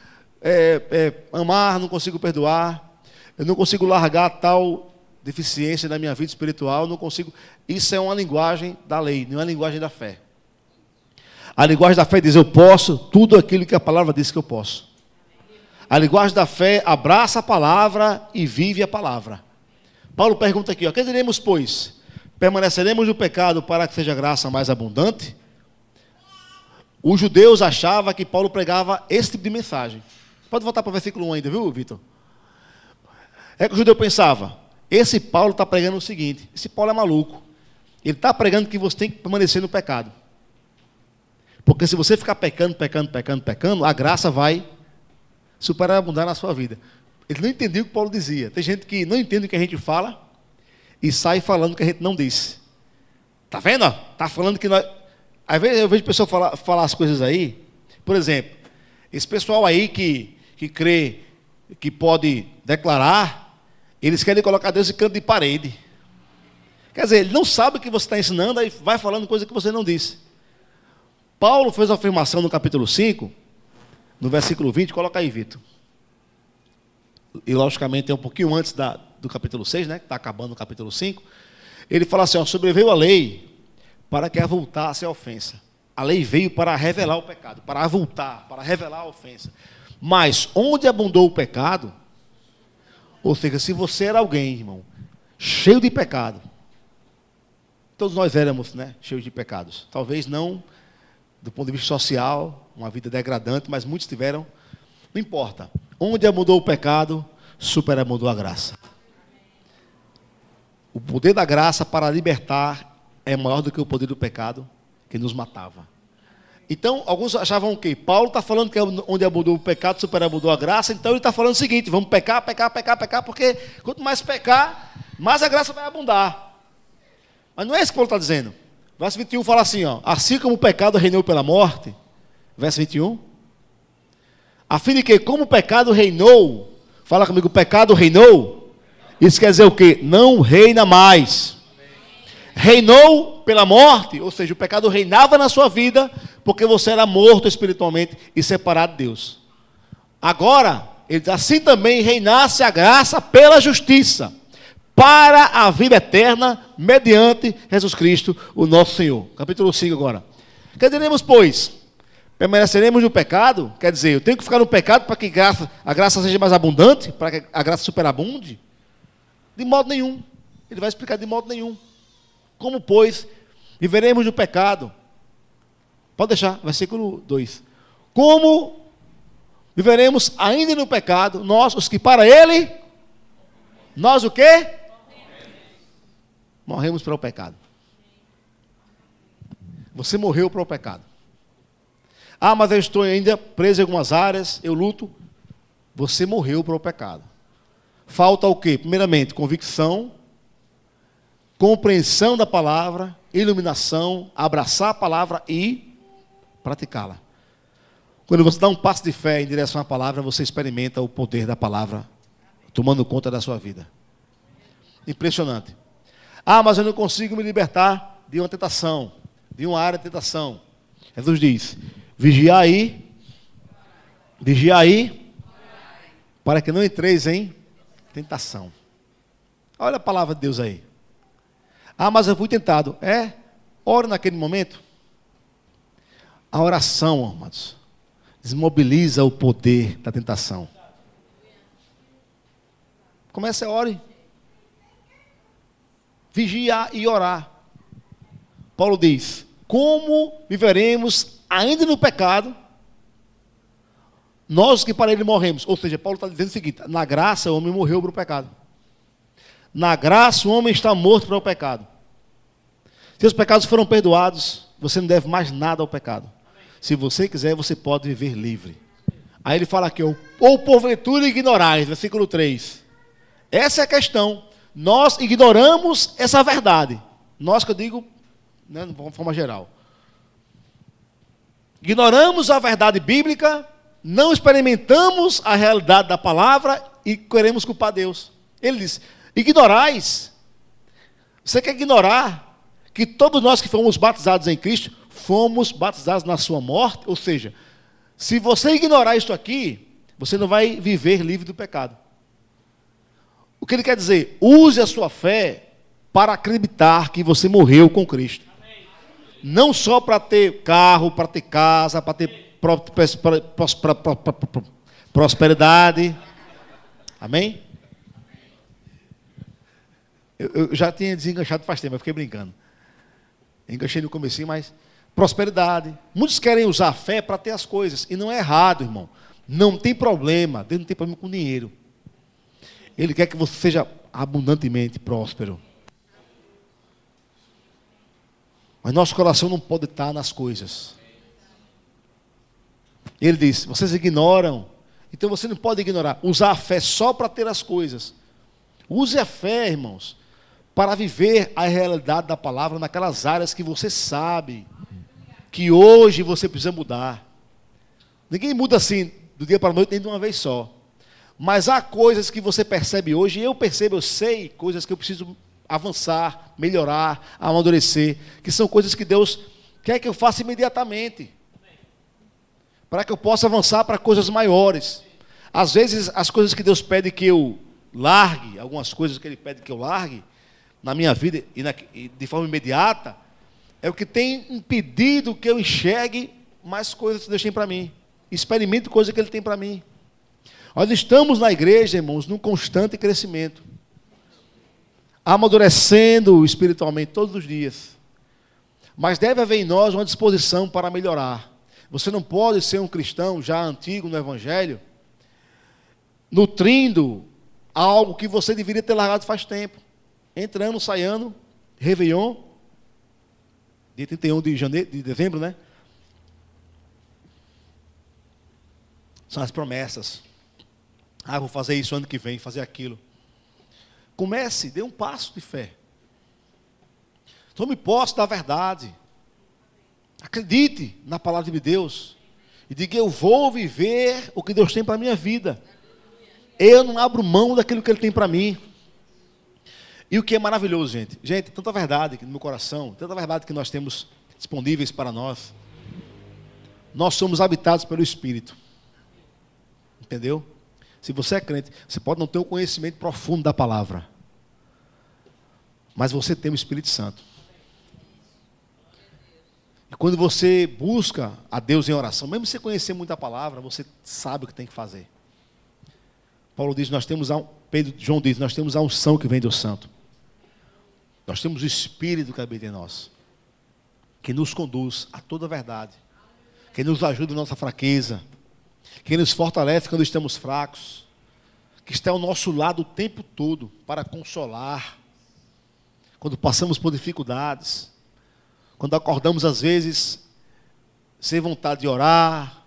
amar, não consigo perdoar, eu não consigo largar tal deficiência na minha vida espiritual, não consigo. Isso é uma linguagem da lei, não é uma linguagem da fé. A linguagem da fé diz, eu posso tudo aquilo que a palavra diz que eu posso. A linguagem da fé abraça a palavra e vive a palavra. Paulo pergunta aqui, que diremos, pois? permaneceremos no pecado para que seja graça mais abundante? Os judeus achavam que Paulo pregava esse tipo de mensagem. Pode voltar para o versículo 1 ainda, viu, Vitor? É que o judeu pensava, esse Paulo está pregando o seguinte, esse Paulo é maluco. Ele está pregando que você tem que permanecer no pecado. Porque se você ficar pecando, a graça vai superabundar na sua vida. Ele não entendeu o que Paulo dizia. Tem gente que não entende o que a gente fala e sai falando o que a gente não disse. Está vendo? Está falando que nós... Às vezes eu vejo pessoas falar as coisas aí. Por exemplo, esse pessoal aí que crê que pode declarar, eles querem colocar Deus em canto de parede. Quer dizer, ele não sabe o que você está ensinando, aí vai falando coisa que você não disse. Paulo fez uma afirmação no capítulo 5, no versículo 20, coloca aí, Vitor. E logicamente é um pouquinho antes do capítulo 6, né, que está acabando o capítulo 5. Ele fala assim, ó, sobreveio a lei para que avultasse a ofensa. A lei veio para revelar o pecado, para avultar, para revelar a ofensa. Mas onde abundou o pecado, ou seja, se você era alguém, irmão, cheio de pecado, todos nós éramos, né, cheios de pecados. Talvez não do ponto de vista social, uma vida degradante, mas muitos tiveram. Não importa. Onde abundou o pecado, superabundou a graça. O poder da graça para libertar é maior do que o poder do pecado que nos matava. Então, alguns achavam que Paulo está falando que onde abundou o pecado, superabundou a graça. Então, ele está falando o seguinte, vamos pecar, porque quanto mais pecar, mais a graça vai abundar. Mas não é isso que Paulo está dizendo. Verso 21 fala assim, ó, assim como o pecado reinou pela morte, verso 21, a fim de que, como o pecado reinou, fala comigo, o pecado reinou, isso quer dizer o quê? Não reina mais. Reinou pela morte, ou seja, o pecado reinava na sua vida, porque você era morto espiritualmente e separado de Deus. Agora, ele diz, assim também reinasse a graça pela justiça, para a vida eterna, mediante Jesus Cristo, o nosso Senhor. Capítulo 5 agora. Que diremos, pois? Permaneceremos no pecado? Quer dizer, eu tenho que ficar no pecado para que a graça seja mais abundante? Para que a graça superabunde? De modo nenhum. Ele vai explicar de modo nenhum. Como, pois, viveremos no pecado? Pode deixar, versículo 2. Como viveremos ainda no pecado, nós, os que para Ele, nós o quê? Morremos para o pecado. Você morreu para o pecado. Ah, mas eu estou ainda preso em algumas áreas, eu luto. Você morreu para o pecado. Falta o quê? Primeiramente, convicção, compreensão da palavra, iluminação, abraçar a palavra e praticá-la. Quando você dá um passo de fé em direção à palavra, você experimenta o poder da palavra tomando conta da sua vida. Impressionante. Ah, mas eu não consigo me libertar de uma tentação, de uma área de tentação. Jesus diz, vigiai, para que não entreis em tentação. Olha a palavra de Deus aí. Ah, mas eu fui tentado. Ore naquele momento. A oração, amados, desmobiliza o poder da tentação. Comece a orar. Vigiar e orar. Paulo diz, como viveremos ainda no pecado, nós que para ele morremos. Ou seja, Paulo está dizendo o seguinte, na graça o homem morreu para o pecado. Na graça o homem está morto para o pecado. Seus pecados foram perdoados, você não deve mais nada ao pecado. Se você quiser, você pode viver livre. Aí ele fala aqui, ou porventura ignorais, versículo 3. Essa é a questão. Nós ignoramos essa verdade. Nós que eu digo, né, de uma forma geral. Ignoramos a verdade bíblica, não experimentamos a realidade da palavra e queremos culpar Deus. Ele diz, ignorais. Você quer ignorar que todos nós que fomos batizados em Cristo, fomos batizados na sua morte? Ou seja, se você ignorar isso aqui, você não vai viver livre do pecado. O que ele quer dizer? Use a sua fé para acreditar que você morreu com Cristo. Não só para ter carro, para ter casa, para ter prosperidade. Amém? Eu já tinha desenganchado faz tempo, eu fiquei brincando. Enganchei no comecinho, mas prosperidade. Muitos querem usar a fé para ter as coisas. E não é errado, irmão. Não tem problema. Deus não tem problema com dinheiro. Ele quer que você seja abundantemente próspero. Mas nosso coração não pode estar nas coisas. Ele diz, vocês ignoram. Então você não pode ignorar. Usar a fé só para ter as coisas. Use a fé, irmãos, para viver a realidade da palavra naquelas áreas que você sabe que hoje você precisa mudar. Ninguém muda assim do dia para a noite nem de uma vez só. Mas há coisas que você percebe hoje, e eu percebo, eu sei coisas que eu preciso avançar, melhorar, amadurecer, que são coisas que Deus quer que eu faça imediatamente, para que eu possa avançar para coisas maiores. Às vezes as coisas que Deus pede que eu largue, algumas coisas que Ele pede que eu largue na minha vida e de forma imediata, é o que tem impedido que eu enxergue mais coisas que Deus tem para mim, experimente coisas que Ele tem para mim. Nós estamos na igreja, irmãos, num constante crescimento, amadurecendo espiritualmente todos os dias, mas deve haver em nós uma disposição para melhorar. Você não pode ser um cristão já antigo no Evangelho, nutrindo algo que você deveria ter largado faz tempo, entrando, saindo, Réveillon, dia 31 de dezembro, né? São as promessas. Vou fazer isso ano que vem, fazer aquilo. Comece, dê um passo de fé. Tome posse da verdade. Acredite na palavra de Deus. E diga, eu vou viver o que Deus tem para a minha vida. Eu não abro mão daquilo que Ele tem para mim. E o que é maravilhoso, gente? Gente, tanta verdade no meu coração, tanta verdade que nós temos disponíveis para nós. Nós somos habitados pelo Espírito. Entendeu? Se você é crente, você pode não ter um conhecimento profundo da palavra, mas você tem o Espírito Santo. E quando você busca a Deus em oração, mesmo sem conhecer muito a palavra, você sabe o que tem que fazer. Paulo diz, João diz, nós temos a unção que vem do Santo. Nós temos o Espírito que habita em nós, que nos conduz a toda a verdade, que nos ajuda em nossa fraqueza, que nos fortalece quando estamos fracos, que está ao nosso lado o tempo todo para consolar, quando passamos por dificuldades, quando acordamos às vezes sem vontade de orar,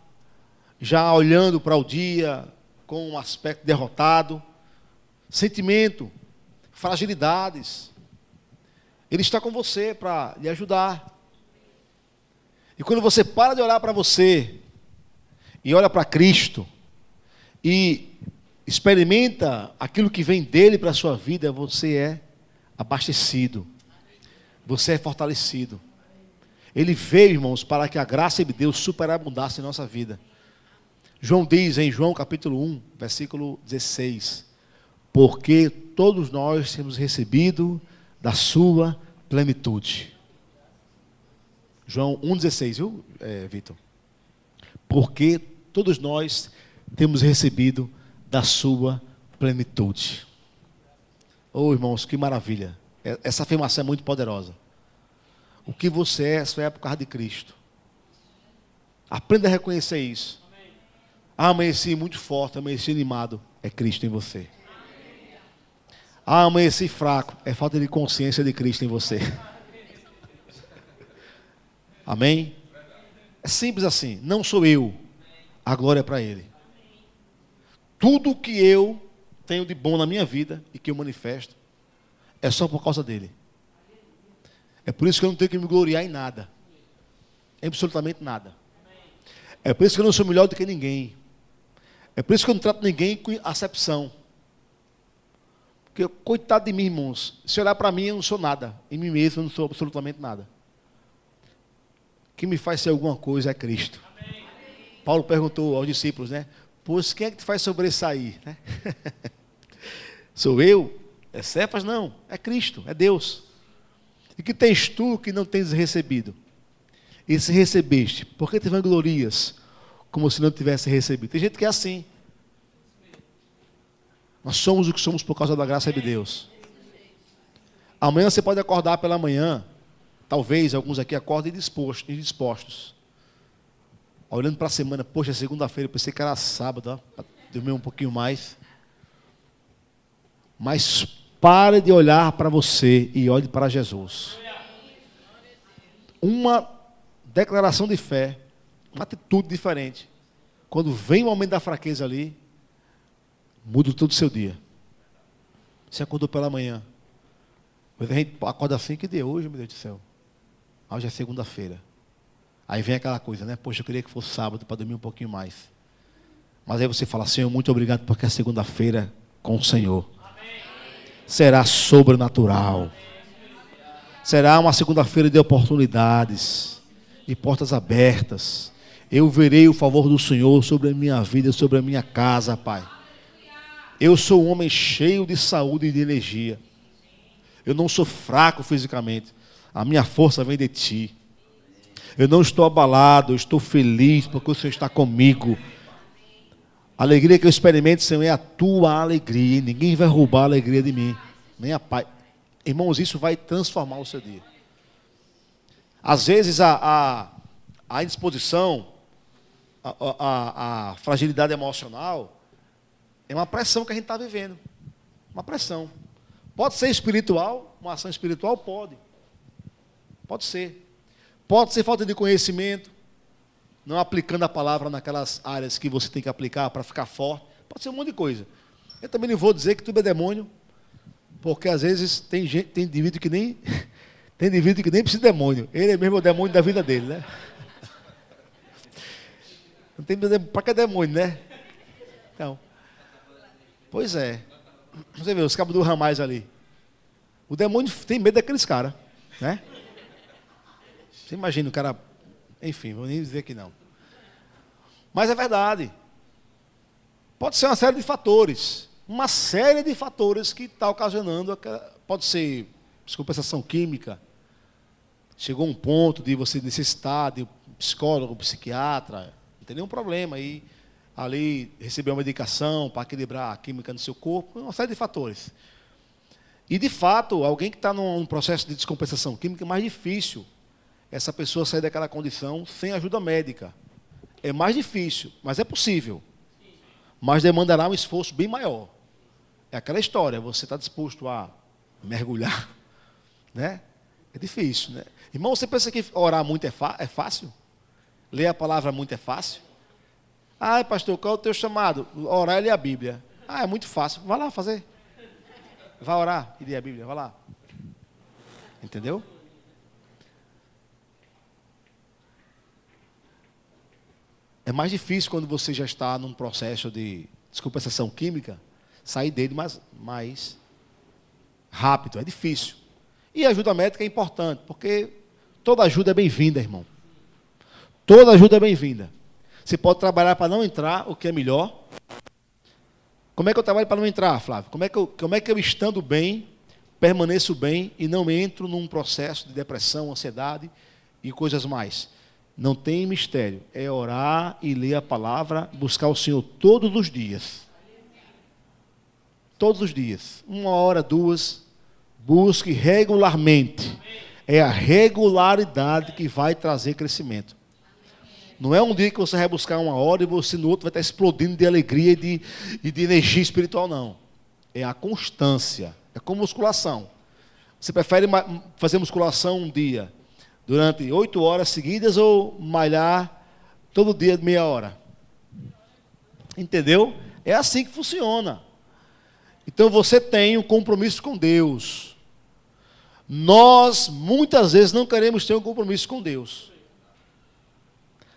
já olhando para o dia com um aspecto derrotado, sentimento, fragilidades, Ele está com você para lhe ajudar. E quando você para de olhar para você e olha para Cristo e experimenta aquilo que vem dele para a sua vida, você é abastecido, você é fortalecido. Ele veio, irmãos, para que a graça de Deus superabundasse em nossa vida. João diz em João capítulo 1, versículo 16, porque todos nós temos recebido da sua plenitude. João 1,16, viu, Vitor? Porque todos nós temos recebido da sua plenitude. Oh, irmãos, que maravilha. Essa afirmação é muito poderosa. O que você é, só é por causa de Cristo. Aprenda a reconhecer isso. Amanheci muito forte, amanheci animado. É Cristo em você. Amanheci fraco. É falta de consciência de Cristo em você. Amém? É simples assim. Não sou eu. A glória é para Ele. Tudo que eu tenho de bom na minha vida e que eu manifesto é só por causa dele. É por isso que eu não tenho que me gloriar em nada. Absolutamente nada. É por isso que eu não sou melhor do que ninguém. É por isso que eu não trato ninguém com acepção. Porque, coitado de mim, irmãos, se olhar para mim, eu não sou nada. Em mim mesmo, eu não sou absolutamente nada. O que me faz ser alguma coisa é Cristo. Amém. Paulo perguntou aos discípulos, né? Pois quem é que te faz sobressair? Né? Sou eu? É Cefas? Não. É Cristo, é Deus. E que tens tu que não tens recebido? E se recebeste, por que te vanglorias como se não tivesse recebido? Tem gente que é assim. Nós somos o que somos por causa da graça de Deus. Amanhã você pode acordar pela manhã, talvez alguns aqui acordem indispostos. Olhando para a semana, poxa, é segunda-feira, eu pensei que era sábado, ó, para dormir um pouquinho mais. Mas pare de olhar para você e olhe para Jesus. Uma declaração de fé, uma atitude diferente. Quando vem o momento da fraqueza ali, muda todo o seu dia. Você acordou pela manhã. Mas a gente acorda assim, que dia é hoje, meu Deus do céu? Hoje é segunda-feira. Aí vem aquela coisa, né? Poxa, eu queria que fosse sábado para dormir um pouquinho mais. Mas aí você fala, Senhor, muito obrigado porque é segunda-feira com o Senhor. Será sobrenatural. Será uma segunda-feira de oportunidades, de portas abertas. Eu verei o favor do Senhor sobre a minha vida, sobre a minha casa, Pai. Eu sou um homem cheio de saúde e de energia. Eu não sou fraco fisicamente. A minha força vem de Ti. Eu não estou abalado, eu estou feliz porque o Senhor está comigo. A alegria que eu experimento, Senhor, é a Tua alegria. Ninguém vai roubar a alegria de mim. Nem a paz. Irmãos, isso vai transformar o seu dia. Às vezes a indisposição, a fragilidade emocional é uma pressão que a gente está vivendo. Uma pressão. Pode ser espiritual, uma ação espiritual? Pode. Pode ser. Pode ser falta de conhecimento, não aplicando a palavra naquelas áreas que você tem que aplicar para ficar forte. Pode ser um monte de coisa. Eu também não vou dizer que tudo é demônio, porque às vezes tem indivíduo que nem precisa de demônio. Ele é mesmo o demônio da vida dele, né? Não tem para que demônio, né? Então, pois é. Você vê, os cabos do Ramais ali. O demônio tem medo daqueles caras, né? Você imagina o cara... Enfim, vou nem dizer que não. Mas é verdade. Pode ser uma série de fatores. Uma série de fatores que está ocasionando... Pode ser descompensação química. Chegou um ponto de você necessitar de um psicólogo, um psiquiatra. Não tem nenhum problema aí. Ali receber uma medicação para equilibrar a química no seu corpo. Uma série de fatores. E, de fato, alguém que está num processo de descompensação química é mais difícil essa pessoa sair daquela condição sem ajuda médica. É mais difícil, mas é possível. Mas demandará um esforço bem maior. É aquela história, você está disposto a mergulhar, né? É difícil, né? Irmão, você pensa que orar muito é fácil? Ler a palavra muito é fácil? Ah, pastor, qual é o teu chamado? Orar e ler a Bíblia. Ah, é muito fácil. Vai lá fazer. Vai orar e ler a Bíblia, vai lá. Entendeu? É mais difícil quando você já está num processo de descompensação química, sair dele mais rápido, é difícil. E a ajuda médica é importante, porque toda ajuda é bem-vinda, irmão. Toda ajuda é bem-vinda. Você pode trabalhar para não entrar, o que é melhor. Como é que eu trabalho para não entrar, Flávio? Como é que eu estando bem, permaneço bem e não entro num processo de depressão, ansiedade e coisas mais? Não tem mistério, é orar e ler a palavra, buscar o Senhor todos os dias. Todos os dias. 1 hora, 2, busque regularmente. É a regularidade que vai trazer crescimento. Não é um dia que você vai buscar 1 hora e você no outro vai estar explodindo de alegria e de energia espiritual, não. É a constância. É como musculação. Você prefere fazer musculação um dia durante 8 horas seguidas ou malhar todo dia de meia hora? Entendeu? É assim que funciona. Então você tem um compromisso com Deus. Nós, muitas vezes, não queremos ter um compromisso com Deus.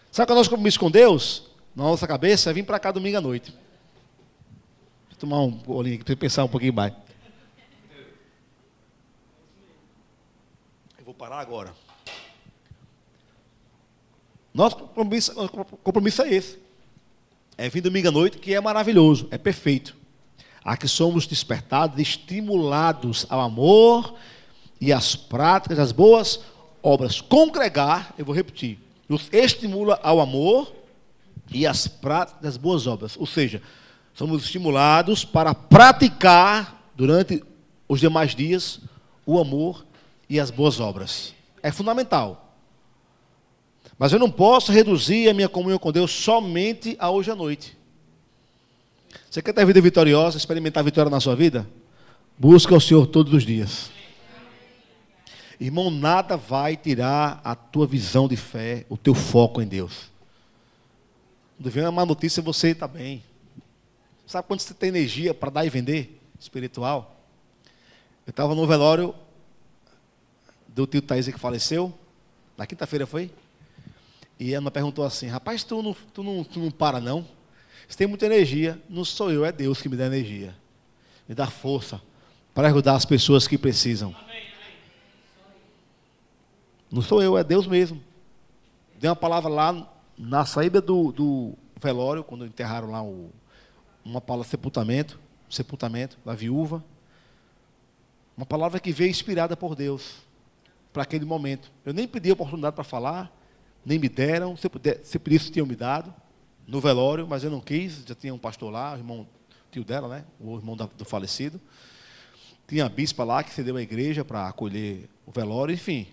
Sabe qual é o nosso compromisso com Deus? Na nossa cabeça é vir para cá domingo à noite. Vou tomar um bolinho aqui para você pensar um pouquinho mais. Eu vou parar agora. Nosso compromisso é esse. É vir domingo à noite, que é maravilhoso, é perfeito. Aqui somos despertados, estimulados ao amor e às práticas das boas obras. Congregar, eu vou repetir, nos estimula ao amor e às práticas das boas obras. Ou seja, somos estimulados para praticar durante os demais dias o amor e as boas obras. É fundamental. Mas eu não posso reduzir a minha comunhão com Deus somente a hoje à noite. Você quer ter vida vitoriosa, experimentar a vitória na sua vida? Busca o Senhor todos os dias. Irmão, nada vai tirar a tua visão de fé, o teu foco em Deus. Quando vem uma má notícia, você está bem. Sabe quando você tem energia para dar e vender? Espiritual. Eu estava no velório do tio Thaís que faleceu. Na quinta-feira foi? E ela me perguntou assim: rapaz, tu não para não? Você tem muita energia. Não sou eu, é Deus que me dá energia. Me dá força para ajudar as pessoas que precisam. Não sou eu, é Deus mesmo. Dei uma palavra lá na saída do velório, quando enterraram lá uma palavra sepultamento da viúva. Uma palavra que veio inspirada por Deus para aquele momento. Eu nem pedi a oportunidade para falar, nem me deram. Se pedisse, tinham me dado no velório, mas eu não quis. Já tinha um pastor lá, o irmão, tio dela, né? O irmão do falecido. Tinha a bispa lá que cedeu a igreja para acolher o velório, enfim.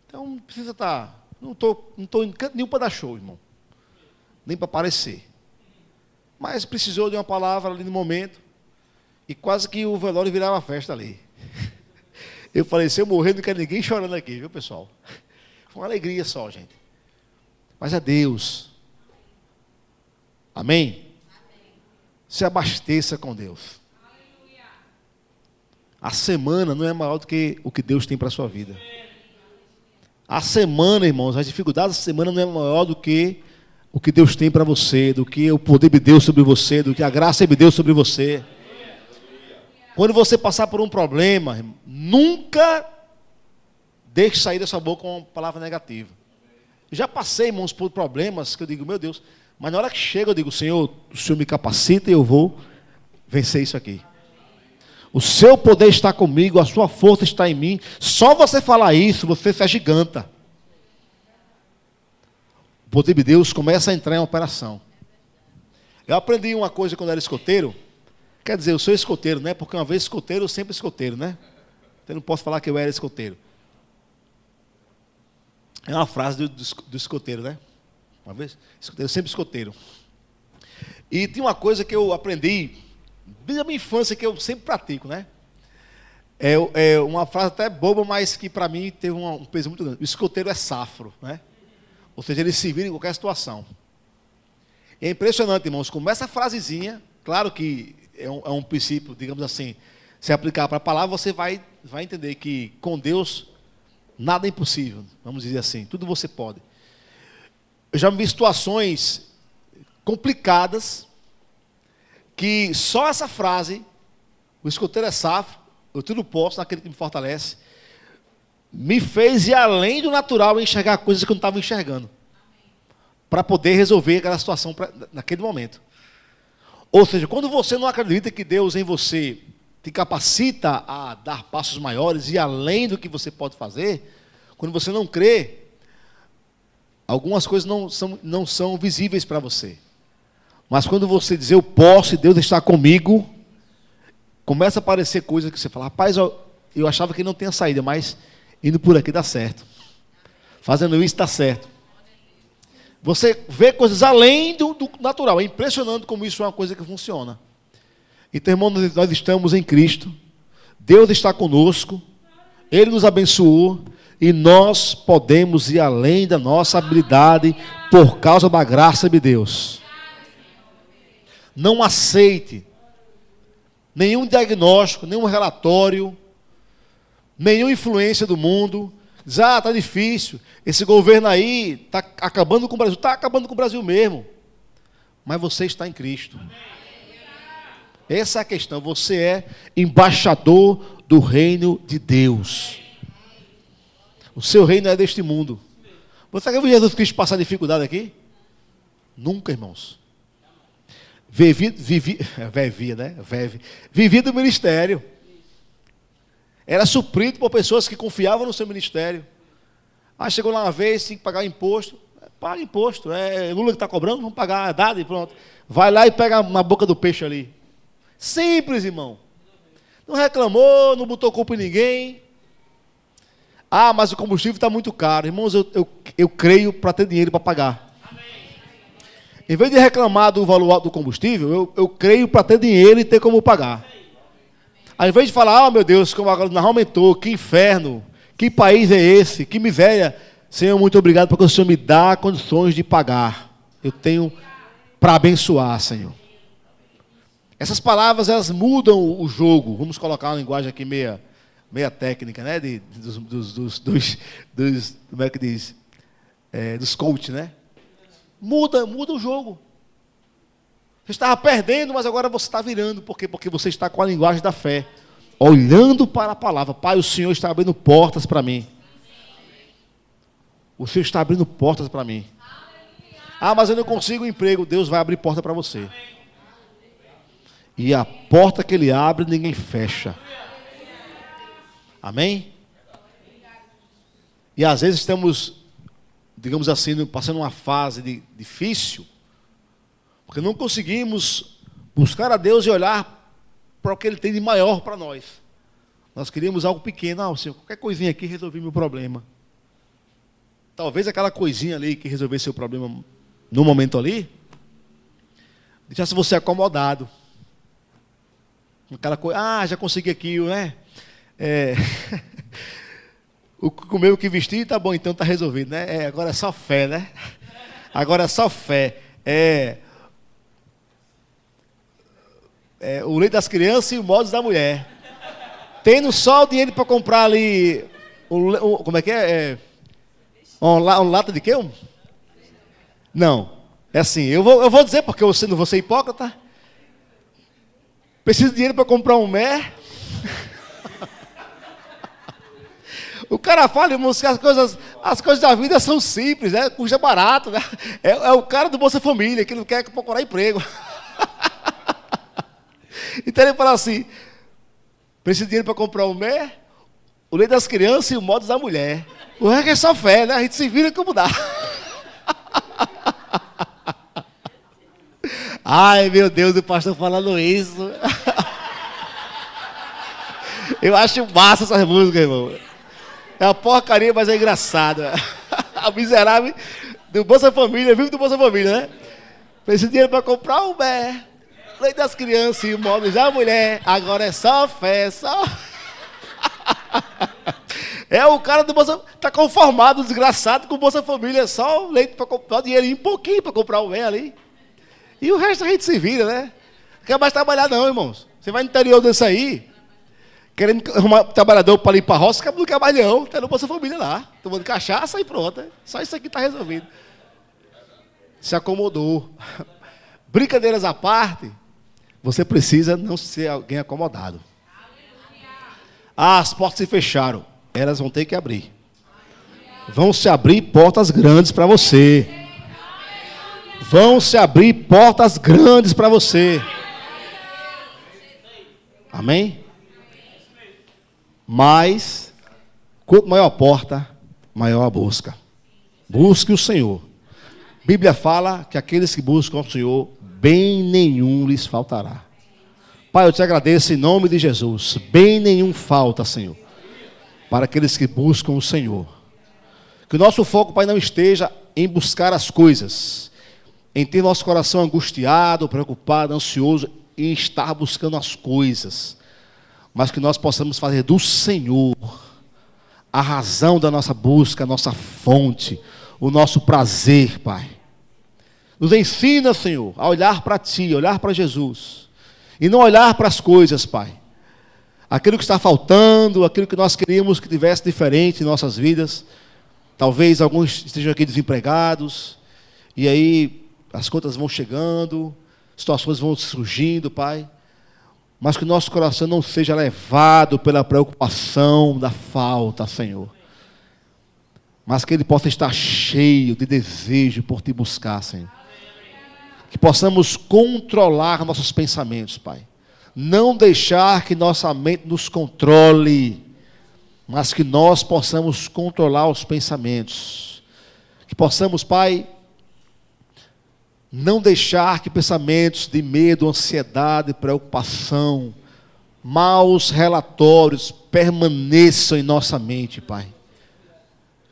Então, não precisa estar... Não estou em canto nenhum para dar show, irmão. Nem para aparecer. Mas precisou de uma palavra ali no momento. E quase que o velório virava festa ali. Eu falei, se eu morrer, não quero ninguém chorando aqui, viu, pessoal? Foi uma alegria só, gente. Mas é Deus. Amém? Se abasteça com Deus. A semana não é maior do que o que Deus tem para a sua vida. A semana, irmãos, as dificuldades da semana não é maior do que o que Deus tem para você, do que o poder de Deus sobre você, do que a graça de Deus sobre você. Quando você passar por um problema, irmão, nunca deixe sair da sua boca uma palavra negativa. Já passei, irmãos, por problemas que eu digo, meu Deus, mas na hora que chega eu digo, Senhor, o Senhor me capacita e eu vou vencer isso aqui. O seu poder está comigo, a sua força está em mim. Só você falar isso, você se agiganta. O poder de Deus começa a entrar em operação. Eu aprendi uma coisa quando era escoteiro. Quer dizer, eu sou escoteiro, né? Porque uma vez escoteiro, sempre escoteiro, né? Então eu não posso falar que eu era escoteiro. É uma frase do escoteiro, né? Uma vez, escoteiro, sempre escoteiro. E tinha uma coisa que eu aprendi desde a minha infância, que eu sempre pratico, né? É uma frase até boba, mas que para mim teve um peso muito grande. O escoteiro é safro, né? Ou seja, ele se vira em qualquer situação. E é impressionante, irmãos, como essa frasezinha, claro que é um princípio, digamos assim, se aplicar para a palavra, você vai entender que com Deus nada é impossível, vamos dizer assim, tudo você pode. Eu já me vi situações complicadas, que só essa frase, o escoteiro é safro, eu tudo posso naquele que me fortalece, me fez ir além do natural e enxergar coisas que eu não estava enxergando, para poder resolver aquela situação naquele momento. Ou seja, quando você não acredita que Deus em você te capacita a dar passos maiores e além do que você pode fazer, quando você não crê, algumas coisas não são visíveis para você. Mas quando você diz, eu posso e Deus está comigo, começa a aparecer coisas que você fala, rapaz, eu achava que não tinha saída, mas indo por aqui dá certo. Fazendo isso dá certo. Você vê coisas além do natural. É impressionante como isso é uma coisa que funciona. Então, irmãos, nós estamos em Cristo. Deus está conosco. Ele nos abençoou. E nós podemos ir além da nossa habilidade por causa da graça de Deus. Não aceite nenhum diagnóstico, nenhum relatório, nenhuma influência do mundo. Diz, está difícil, esse governo aí está acabando com o Brasil. Está acabando com o Brasil mesmo. Mas você está em Cristo. Essa é a questão. Você é embaixador do reino de Deus. O seu reino é deste mundo. Você quer ver Jesus Cristo passar dificuldade aqui? Nunca, irmãos. Vivia do ministério. Era suprido por pessoas que confiavam no seu ministério. Aí chegou lá uma vez, tinha que pagar imposto. Paga imposto. É Lula que está cobrando, vamos pagar a dada e pronto. Vai lá e pega na boca do peixe ali. Simples, irmão. Não reclamou, não botou culpa em ninguém. Ah, mas o combustível está muito caro. Irmãos, eu creio para ter dinheiro para pagar. Em vez de reclamar do valor alto do combustível, eu creio para ter dinheiro e ter como pagar. Ao invés de falar, oh meu Deus, como agora não aumentou, que inferno, que país é esse, que miséria. Senhor, muito obrigado porque o Senhor me dá condições de pagar. Eu tenho para abençoar, Senhor. Essas palavras, elas mudam o jogo. Vamos colocar uma linguagem aqui meia técnica, né? Como é que diz? Dos coach, né? Muda o jogo. Você estava perdendo, mas agora você está virando. Por quê? Porque você está com a linguagem da fé. Olhando para a palavra. Pai, o Senhor está abrindo portas para mim. O Senhor está abrindo portas para mim. Ah, mas eu não consigo um emprego. Deus vai abrir porta para você. E a porta que Ele abre, ninguém fecha. Amém? E às vezes estamos, digamos assim, passando uma fase difícil, porque não conseguimos buscar a Deus e olhar para o que Ele tem de maior para nós. Nós queríamos algo pequeno. Ah, Senhor, qualquer coisinha aqui resolveu meu problema. Talvez aquela coisinha ali que resolvesse seu problema no momento ali, deixasse você acomodado. Aquela coisa, já consegui aquilo, né? Comer o que vestir, tá bom, então tá resolvido, né? Agora é só fé, né? Agora é só fé. O leite das crianças e o modos da mulher. Tendo só o dinheiro para comprar ali, como é que é? Uma lata de quê? Não, é assim, eu vou dizer porque eu não vou ser hipócrita. Preciso de dinheiro para comprar um mé. O cara fala, irmãos, que as coisas da vida são simples, né? Custa barato, né? É o cara do Bolsa Família, que não quer procurar emprego. Então ele fala assim, preciso de dinheiro para comprar um mé, o leite das crianças e o modos da mulher. O resto é só fé, né? A gente se vira como dá. Ai, meu Deus, o pastor falando isso. Eu acho massa essas músicas, irmão. É uma porcaria, mas é engraçado. A miserável do Bolsa Família, vive do Bolsa Família, né? Preciso de dinheiro para comprar um bé, leite das crianças e móveis da mulher. Agora é só fé, só... O cara do Bolsa... Está conformado, desgraçado, com o Bolsa Família. Só o leite para comprar, dinheirinho, um pouquinho para comprar o bé ali. E o resto a gente se vira, né? Não quer mais trabalhar não, irmãos. Você vai no interior desse aí, querendo arrumar trabalhador para limpar a roça, não quer mais não. Está no Bolsa Família lá, tomando cachaça e pronto. Só isso aqui está resolvido. Se acomodou. Brincadeiras à parte, você precisa não ser alguém acomodado. As portas se fecharam. Elas vão ter que abrir. Vão se abrir portas grandes para você. Vão se abrir portas grandes para você. Amém? Mas, quanto maior a porta, maior a busca. Busque o Senhor. A Bíblia fala que aqueles que buscam o Senhor, bem nenhum lhes faltará. Pai, eu te agradeço em nome de Jesus. Bem nenhum falta, Senhor, para aqueles que buscam o Senhor. Que o nosso foco, Pai, não esteja em buscar as coisas, em ter nosso coração angustiado, preocupado, ansioso, em estar buscando as coisas, mas que nós possamos fazer do Senhor a razão da nossa busca, a nossa fonte, o nosso prazer, Pai. Nos ensina, Senhor, a olhar para Ti, olhar para Jesus, e não olhar para as coisas, Pai. Aquilo que está faltando, aquilo que nós queríamos que tivesse diferente em nossas vidas. Talvez alguns estejam aqui desempregados, e aí as contas vão chegando, situações vão surgindo, Pai. Mas que o nosso coração não seja levado pela preocupação da falta, Senhor. Mas que ele possa estar cheio de desejo por Te buscar, Senhor. Que possamos controlar nossos pensamentos, Pai. Não deixar que nossa mente nos controle, mas que nós possamos controlar os pensamentos. Que possamos, Pai, não deixar que pensamentos de medo, ansiedade, preocupação, maus relatórios permaneçam em nossa mente, Pai.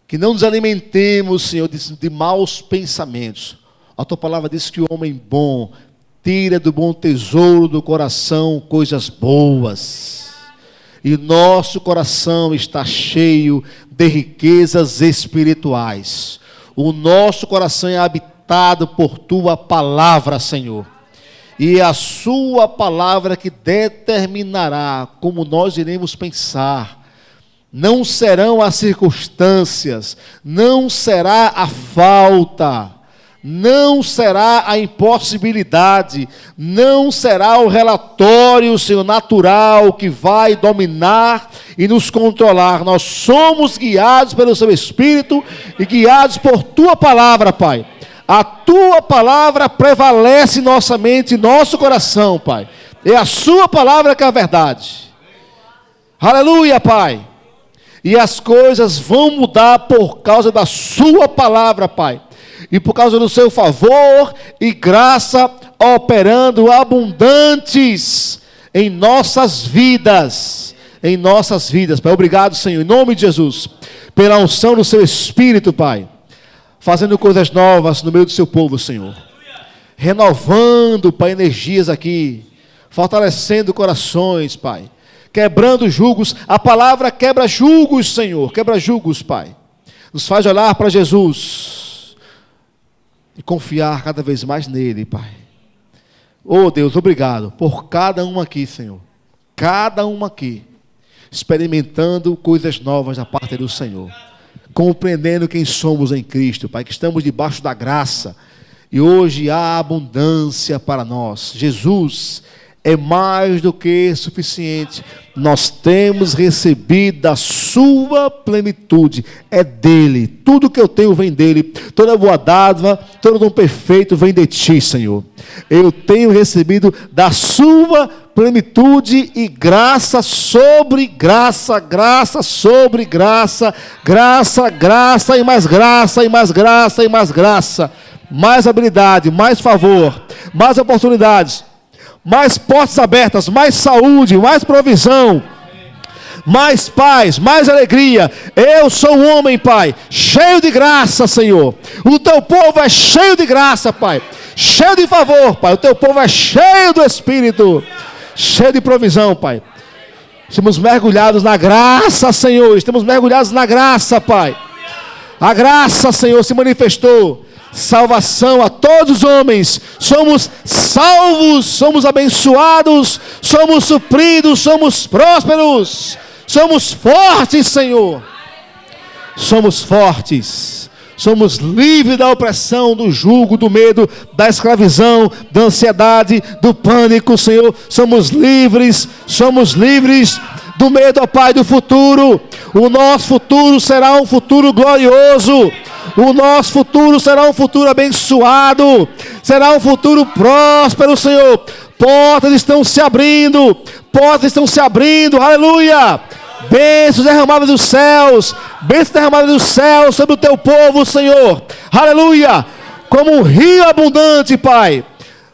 Que não nos alimentemos, Senhor, de maus pensamentos. A tua palavra diz que o homem bom tira do bom tesouro do coração coisas boas. E nosso coração está cheio de riquezas espirituais. O nosso coração é habitado por tua palavra, Senhor. E é a sua palavra que determinará como nós iremos pensar. Não serão as circunstâncias, não será a falta, não será a impossibilidade, não será o relatório, Senhor, natural que vai dominar e nos controlar. Nós somos guiados pelo Seu Espírito e guiados por Tua Palavra, Pai. A Tua Palavra prevalece em nossa mente e nosso coração, Pai. É a Sua Palavra que é a verdade. Aleluia, Pai. E as coisas vão mudar por causa da Sua Palavra, Pai. E por causa do Seu favor e graça operando abundantes em nossas vidas. Em nossas vidas, Pai. Obrigado, Senhor, em nome de Jesus, pela unção do Seu Espírito, Pai. Fazendo coisas novas no meio do Seu povo, Senhor. Renovando, Pai, energias aqui. Fortalecendo corações, Pai. Quebrando julgos. A palavra quebra julgos, Senhor. Quebra julgos, Pai. Nos faz olhar para Jesus e confiar cada vez mais nele, Pai. Oh Deus, obrigado por cada um aqui, Senhor. Cada um aqui, experimentando coisas novas da parte do Senhor. Compreendendo quem somos em Cristo, Pai, que estamos debaixo da graça. E hoje há abundância para nós. Jesus é mais do que suficiente. Nós temos recebido a sua plenitude. É dele. Tudo que eu tenho vem dele. Toda boa dádiva, todo dom perfeito vem de ti, Senhor. Eu tenho recebido da sua plenitude e graça sobre graça, graça sobre graça, graça, graça e mais graça e mais graça e mais graça. Mais habilidade, mais favor, mais oportunidades. Mais portas abertas, mais saúde, mais provisão, mais paz, mais alegria. Eu sou um homem, Pai, cheio de graça, Senhor. O teu povo é cheio de graça, Pai, cheio de favor, Pai. O teu povo é cheio do Espírito, cheio de provisão, Pai. Estamos mergulhados na graça, Senhor. Estamos mergulhados na graça, Pai. A graça, Senhor, se manifestou. Salvação a todos os homens, somos salvos, somos abençoados, somos supridos, somos prósperos, somos fortes, Senhor, somos fortes, somos livres da opressão, do jugo, do medo, da escravidão, da ansiedade, do pânico, Senhor, somos livres do medo, ó Pai, do futuro. O nosso futuro será um futuro glorioso. O nosso futuro será um futuro abençoado. Será um futuro próspero, Senhor. Portas estão se abrindo. Aleluia. Bênçãos derramadas dos céus. Bênçãos derramadas dos céus sobre o teu povo, Senhor. Aleluia. Como um rio abundante, Pai,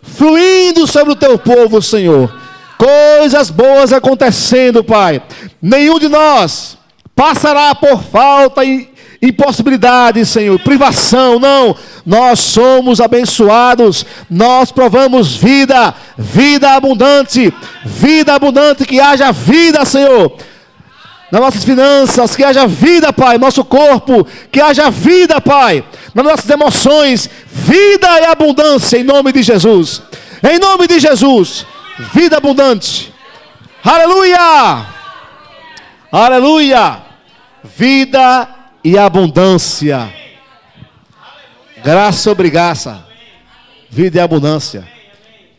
fluindo sobre o teu povo, Senhor. Coisas boas acontecendo, Pai. Nenhum de nós passará por falta e impossibilidade, Senhor, privação, não. Nós somos abençoados, nós provamos vida abundante, que haja vida, Senhor, nas nossas finanças, que haja vida, Pai, no nosso corpo, que haja vida, Pai, nas nossas emoções, vida e abundância, em nome de Jesus, vida abundante, aleluia, vida e abundância, graça sobre graça, vida e abundância,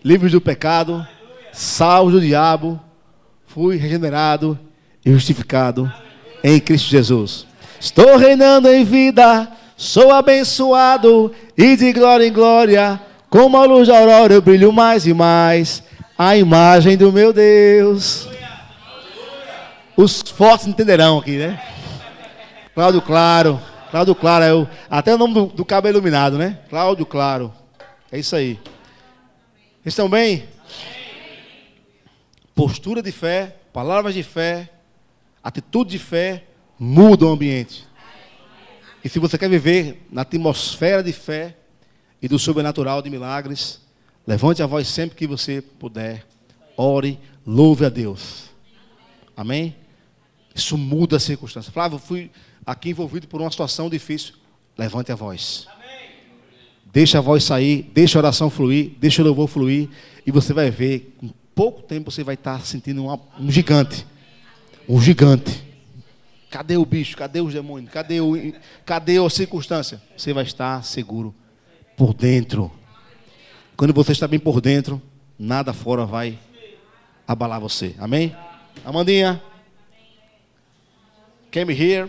livres do pecado, salvos do diabo, fui regenerado e justificado em Cristo Jesus. Estou reinando em vida, sou abençoado e de glória em glória, como a luz da aurora eu brilho mais e mais, a imagem do meu Deus. Os fortes entenderão aqui, né? Cláudio Claro é até o nome do cabo é iluminado, né? Cláudio Claro, é isso aí. Estão bem? Postura de fé, palavras de fé, atitude de fé, muda o ambiente. E se você quer viver na atmosfera de fé e do sobrenatural de milagres, levante a voz sempre que você puder. Ore, louve a Deus. Amém? Isso muda a circunstância. Flávio, eu fui aqui envolvido por uma situação difícil. Levante a voz. Deixa a voz sair, deixa a oração fluir, deixa o louvor fluir. E você vai ver, em pouco tempo você vai estar sentindo um gigante. Um gigante. Cadê o bicho? Cadê os demônios? Cadê a circunstância? Você vai estar seguro por dentro. Quando você está bem por dentro, nada fora vai abalar você. Amém? Amandinha, came here.